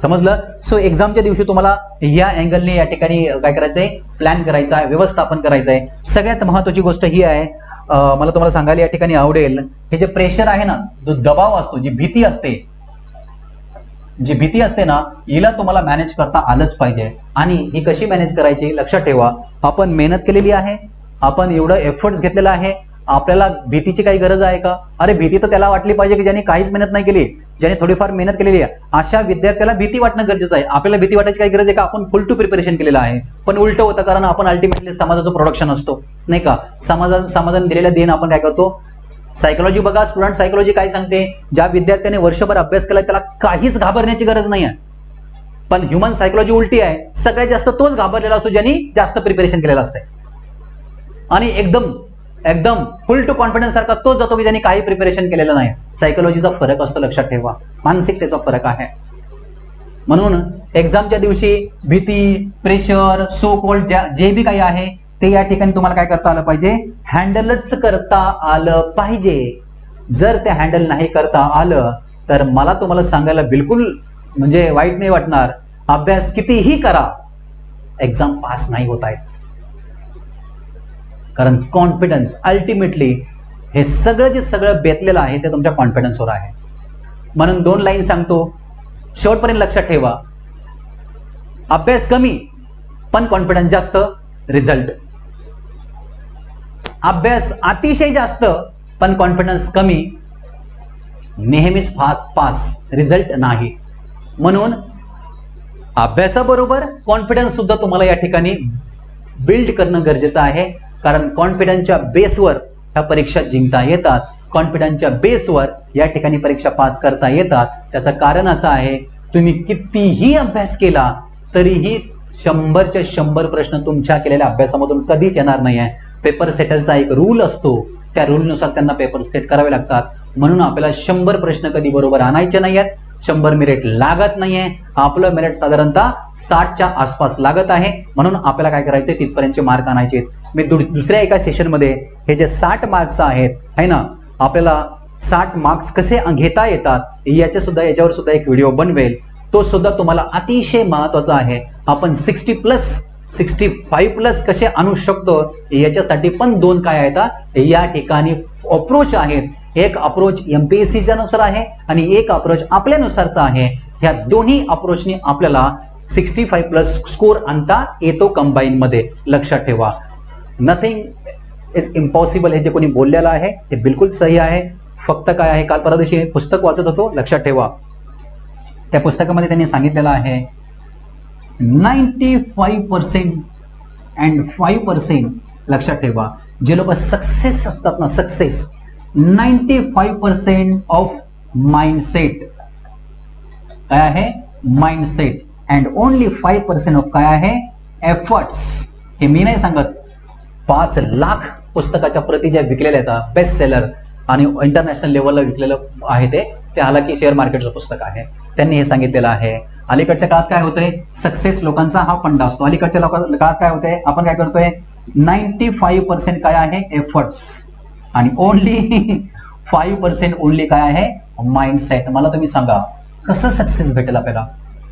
समजलं. सो एक्झामच्या दिवशी तुम्हाला या अँगलने या ठिकाणी काय करायचंय, प्लॅन करायचा आहे, व्यवस्थापन करायचं आहे. सगळ्यात महत्वाची गोष्ट ही आहे, मला तुम्हाला सांगायला या ठिकाणी आवडेल, हे जे प्रेशर आहे ना, जो दबाव असतो, जी भीती असते ना, हिला तुम्हाला मॅनेज करता आलंच पाहिजे. आणि ही कशी मॅनेज करायची, लक्षात ठेवा, आपण मेहनत केलेली आहे, आपण एवढं एफर्ट्स घेतलेला आहे, आपल्याला भीतीची काही गरज आहे का, अरे भीती तर त्याला वाटली पाहिजे की ज्याने काहीच मेहनत नाही केली, ज्याने थोडीफार मेहनत केलेली आहे, अशा विद्यार्थ्याला भीती वाटणं गरजेचं आहे. आपल्याला भीती वाटायची काही गरज आहे का, आपण फुल टू प्रिपरेशन केलेलं आहे. पण उलट होतं, कारण आपण अल्टिमेटली समाजाचं प्रोडक्शन असतो, नाही का, समाजाने दिलेल्या देण आपण काय करतो. सायकोलॉजी बघा, स्टुडंट सायकोलॉजी काय सांगते, ज्या विद्यार्थ्याने वर्षभर अभ्यास केला त्याला काहीच घाबरण्याची गरज नाही आहे. पण ह्युमन सायकोलॉजी उलटी आहे, सगळ्यात जास्त तोच घाबरलेला असतो ज्यांनी जास्त प्रिपरेशन केलेलं असतंय, आणि एकदम फुल टू कॉन्फिडन्स सारखा तोच जातो की ज्यांनी काही प्रिपरेशन केलेलं नाही. सायकोलॉजीचा फरक असतो, लक्षात ठेवा, मानसिकतेचा फरक आहे. म्हणून एक्झामच्या दिवशी भीती, प्रेशर, सो कॉल्ड जे बी काही आहे ते या ठिकाणी तुम्हाला काय करता आलं पाहिजे, हँडलच करता आलं पाहिजे. जर ते हँडल नाही करता आलं तर मला तुम्हाला सांगायला बिलकुल म्हणजे वाईट नाही वाटणार, अभ्यास कितीही करा, एक्झाम पास नाही होत आहे. कारण कॉन्फिडन्स अल्टिमेटली हे सगळं बेतलेलं आहे ते तुमच्या कॉन्फिडन्सवर आहे. म्हणून 2 लाईन सांगतो, शेवटपर्यंत लक्षात ठेवा, अभ्यास कमी पण कॉन्फिडन्स जास्त, रिझल्ट. अभ्यास अतिशय जास्त पण कॉन्फिडन्स कमी, नेहमीच पास, रिझल्ट नाही. म्हणून अभ्यासाबरोबर कॉन्फिडन्स सुद्धा तुम्हाला या ठिकाणी बिल्ड करणं गरजेचं आहे, कारण कॉन्फिडन्सच्या बेसवर ह्या परीक्षा जिंकता येतात, कॉन्फिडन्सच्या बेसवर या ठिकाणी परीक्षा पास करता येतात. त्याचं कारण असं आहे, तुम्ही कितीही अभ्यास केला तरीही 100च्या 100 प्रश्न तुमच्या केलेल्या अभ्यासामधून कधीच येणार नाही आहे. पेपर सेटलचा एक रूल असतो त्या रूलनुसार त्यांना पेपर सेट करावे लागतात. म्हणून आपल्याला 100 प्रश्न कधी बरोबर आणायचे नाही आहेत, 100 मेरिट लागत नाहीये. आपलं मेरिट साधारणतः 60च्या आसपास लागत आहे. म्हणून आपल्याला काय करायचे, तिथपर्यंतचे मार्क आणायचे. मी दुसऱ्या एका सेशनमध्ये हे जे 60 मार्क्स आहेत है ना, आपल्याला 60 मार्क्स कसे घेता येतात याच्यावर सुद्धा एक व्हिडिओ बनवेल. तो सुद्धा तुम्हाला अतिशय महत्वाचा आहे. आपण 65+ कसे आणू शकतो याच्यासाठी पण 2 काय आहेत या ठिकाणी अप्रोच आहेत. एक अप्रोच एमपीएससीच्या नुसार आहे आणि एक अप्रोच आपल्यानुसारचा आहे. ह्या दोन्ही अप्रोचने आपल्याला 65+ स्कोर आणता येतो कंबाईन मध्ये. लक्षात ठेवा, नथिंग इज इम्पॉसिबल हे जे कोणी बोललेलं आहे ते बिलकुल सही आहे. फक्त काय आहे, काल परवा दिवशी पुस्तक वाचत होतो, लक्षात ठेवा त्या पुस्तकामध्ये त्यांनी सांगितलेलं आहे 95% and 5%. लक्षात ठेवा, जे लोक सक्सेस असतात ना, सक्सेस 95% ऑफ माइंडसेट काय आहे, माइंडसेट, अँड ओनली 5% ऑफ काय आहे, एफर्ट्स. हे मी नाही सांगत, 5 लाख पुस्तकाच्या प्रती ज्या विकलेल्या आहेत, बेस्ट सेलर आणि इंटरनॅशनल लेवलला विकलेलं आहे ते हालाकी शेअर मार्केटचं पुस्तक आहे. त्यांनी हे सांगितलेलं आहे. अलीकडच्या काळात काय होतंय, सक्सेस लोकांचा हा फंडा असतो. अलीकडच्या काळात काय होतंय, आपण काय करतोय, 95% काय आहे, एफर्ट्स, आणि ओनली 5% ओनली काय आहे, माइंडसेट. मला तुम्ही सांगा कसं सक्सेस भेटेल आपल्याला,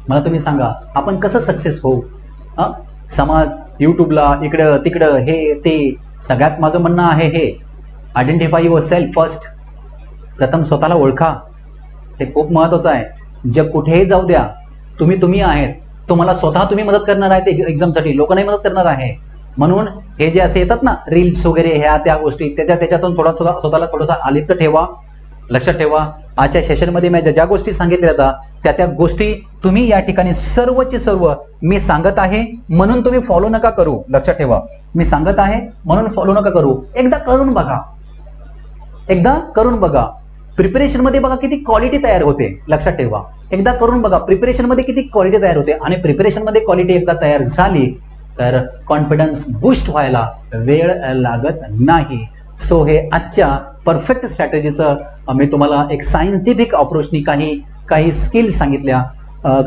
मला तुम्ही सांगा आपण कसं सक्सेस होऊ. समाज, युट्यूबला, इकडं तिकडं, हे ते, सगळ्यात माझं म्हणणं आहे हे आयडेंटिफाय युअर सेल्फ फर्स्ट. प्रथम स्वतःला ओळखा, हे खूप महत्वाचं आहे. जग कुठेही जाऊ द्या, तुम्ही आहेत. तुम्हाला स्वतः तुम्ही मदत करणार आहे ते एक्झामसाठी, लोक नाही मदत करणार आहे. म्हणून हे जे असे येतात ना रील्स वगैरे, ह्या त्या गोष्टी, त्याच्यातून स्वतःला थोडासा अलिप्त ठेवा. लक्षात ठेवा, आजच्या सेशनमध्ये मी ज्या गोष्टी सांगितल्या त्या गोष्टी तुम्ही या ठिकाणी सर्वचे सर्व मी सांगत आहे म्हणून तुम्ही फॉलो नका करू. लक्षात ठेवा, मी सांगत आहे म्हणून फॉलो नका करू. एकदा करून बघा, प्रिपरेशन मध्ये बघा किती क्वालिटी तयार होते. लक्षात ठेवा, एकदा करून बघा, प्रिपरेशन मध्ये किती क्वालिटी तयार होते. आणि प्रिपरेशन मध्ये क्वालिटी एकदा तयार झाली तर कॉन्फिडन्स बूस्ट व्हायला वेळ लागत नाही. सो हे आजच्या परफेक्ट स्ट्रॅटेजीचं मी तुम्हाला एक सायंटिफिक अप्रोचनी काही स्किल्स सांगितल्या,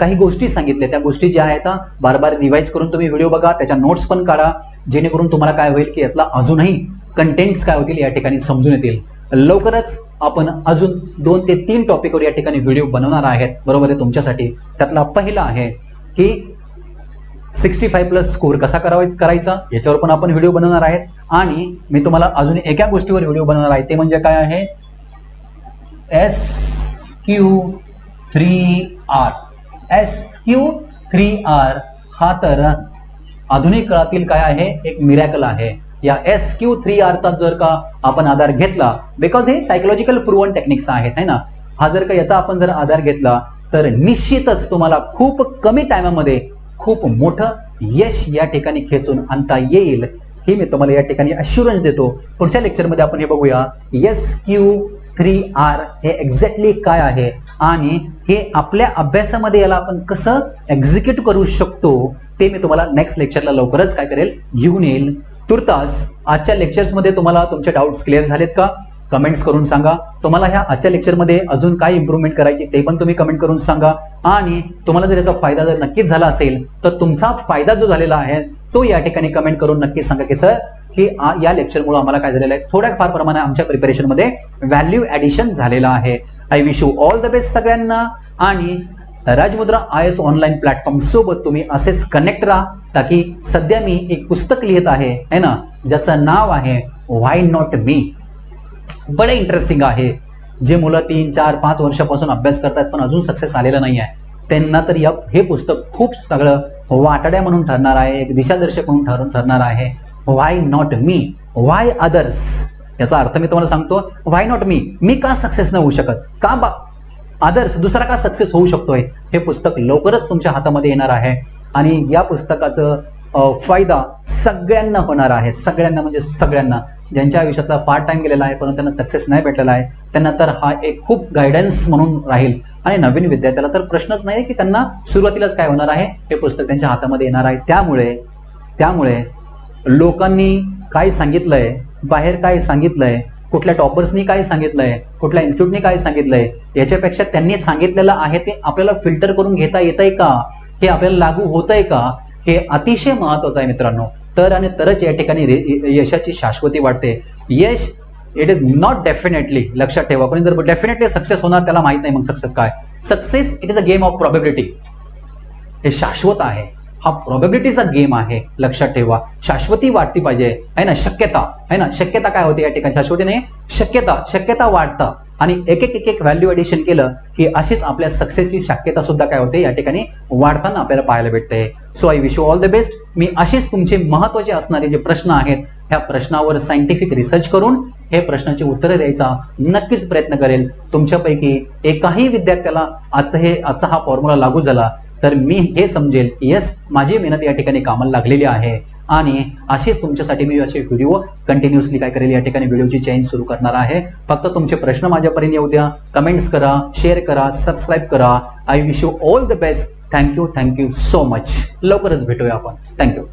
काही गोष्टी सांगितल्या. त्या गोष्टी ज्या आहेत बार रिवाइज करून तुम्ही व्हिडिओ बघा, त्याच्या नोट्स पण काढा, जेणेकरून तुम्हाला काय होईल की यातला अजूनही कंटेंट्स काय होतील या ठिकाणी समजून येतील. लवकरच आपण अजून 2 ते 3 टॉपिकवर या ठिकाणी व्हिडिओ बनवणार आहेत, बरोबर आहे, तुमच्यासाठी. त्यातला पहिला आहे की 65+ स्कोर कसा करायचा याच्यावर पण आपण व्हिडिओ बनवणार आहेत. आणि मी तुम्हाला अजून एका गोष्टीवर व्हिडिओ बनवणार आहे, ते म्हणजे काय आहे, SQ3R. SQ3R हा तर आधुनिक काळातील काय आहे, एक मिरॅकल आहे. या SQ3R चा जर का आपण आधार घेतला, बिकॉज हे सायकोलॉजिकल प्रूव्हन टेक्निक्स आहेत है ना, हा जर का याचा आपण जर आधार घेतला तर निश्चितच तुम्हाला खूप कमी टाइममध्ये खूप मोठं यश या ठिकाणी खेचून आणता येईल, हे मी तुम्हाला या ठिकाणी अश्युरन्स देतो. पुढच्या लेक्चरमध्ये आपण हे बघूया SQ3R हे एक्झॅक्टली काय आहे आणि हे आपल्या अभ्यासामध्ये याला आपण कसं एक्झिक्यूट करू शकतो ते मी तुम्हाला नेक्स्ट लेक्चरला लवकरच काय करेल, घेऊन येईल. तुर्तास आजच्या लेक्चर्समध्ये तुम्हाला तुमचे डाऊट्स क्लिअर झालेत का, कमेंट्स करून सांगा. तुम्हाला ह्या आजच्या लेक्चरमध्ये अजून काय इम्प्रूव्हमेंट करायची ते पण तुम्ही कमेंट करून सांगा. आणि तुम्हाला जर याचा फायदा जर नक्कीच झाला असेल तर तुमचा फायदा जो झालेला आहे तो या ठिकाणी कमेंट करून नक्कीच सांगा की सर की या लेक्चरमुळे आम्हाला काय झालेलं आहे, थोड्याफार प्रमाणात आमच्या प्रिपरेशनमध्ये व्हॅल्यू ॲडिशन झालेला आहे. I wish you all the best सगळ्यांना. आणि राजमुद्रा IAS ऑनलाईन प्लॅटफॉर्म सोबत तुम्ही असेच कनेक्ट राहा, ताकी सध्या मी एक पुस्तक लिहित आहे ना, ज्याचं नाव आहे व्हाय नॉट मी. बडे इंटरेस्टिंग आहे. जे मुलं 3, 4, 5 वर्षापासून अभ्यास करतात पण अजून सक्सेस आलेला नाही आहे त्यांना तर हे पुस्तक खूप सगळं वाटाड्या म्हणून ठरणार आहे, एक दिशादर्शक म्हणून ठरणार आहे. व्हाय नॉट मी, व्हाय अदर्स, याचा अर्थ मी तुम्हाला सांगतो. व्हाय नॉट मी का सक्सेस नाही होऊ शकत, का अदर्स दुसरा का सक्सेस होऊ शकतोय, हे पुस्तक लवकरच तुमच्या हातामध्ये येणार आहे. आणि या पुस्तकाचं फायदा सगळ्यांना होणार आहे, सगळ्यांना म्हणजे सगळ्यांना. ज्यांच्या आयुष्यातला पार्ट टाइम गेलेला आहे परंतु त्यांना सक्सेस नाही भेटलेला आहे त्यांना तर हा एक खूप गायडन्स म्हणून राहील. आणि नवीन विद्यार्थ्याला तर प्रश्नच नाही की त्यांना सुरुवातीलाच काय होणार आहे, हे पुस्तक त्यांच्या हातामध्ये येणार आहे. त्यामुळे लोकांनी काय सांगितलंय, बाहेर काय सांगितलंय कुठल्या टॉपर्सनी काय सांगितलंय, कुठल्या इन्स्टिट्यूटनी काय सांगितलंय, याच्यापेक्षा त्यांनी सांगितलेलं आहे ते आपल्याला फिल्टर करून घेता येतंय का, हे आपल्याला लागू होतंय का, हे अतिशय महत्वाचं आहे मित्रांनो. तर आणि तरच या ठिकाणी यशाची शाश्वती वाटते. यश इट इज नॉट डेफिनेटली, लक्षात ठेवा. पण जर डेफिनेटली सक्सेस होणार त्याला माहित नाही मग सक्सेस काय. Success it is a game of probability. हे शाश्वत आहे, हा प्रोबॅबिलिटीचा गेम आहे, लक्षात ठेवा. शाश्वती वाटती पाहिजे आहे ना, शक्यता आहे ना. शक्यता काय होते या ठिकाणी, शाश्वती नाही, शक्यता वाढतं. आणि एक एक व्हॅल्यू एडिशन केलं की अशीच आपल्या सक्सेसची शक्यता सुद्धा काय होते या ठिकाणी वाढताना आपल्याला पाहायला भेटते. So I wish you all the best. मी असेच तुमचे महत्त्वाचे असणारे जे प्रश्न आहेत ह्या प्रश्नावर सायंटिफिक रिसर्च करून हे प्रश्नाची उत्तरं द्यायचा नक्कीच प्रयत्न करेल. तुमच्यापैकी एकाही विद्यार्थ्याला आजचा हा फॉर्म्युला लागू झाला तर मी हे समजेल की यस, माझी मेहनत या ठिकाणी कामाला लागलेली आहे. आणि असेच तुमच्यासाठी मी असे व्हिडिओ कंटिन्युअसली काय करेल, या ठिकाणी व्हिडिओची चेन सुरू करणार आहे. फक्त तुमचे प्रश्न माझ्यापर्यंत येऊ द्या. कमेंट्स करा, शेअर करा, सबस्क्राईब करा. I wish you all the best. Thank you so much. लवकरच भेटूया आपण. थँक्यू.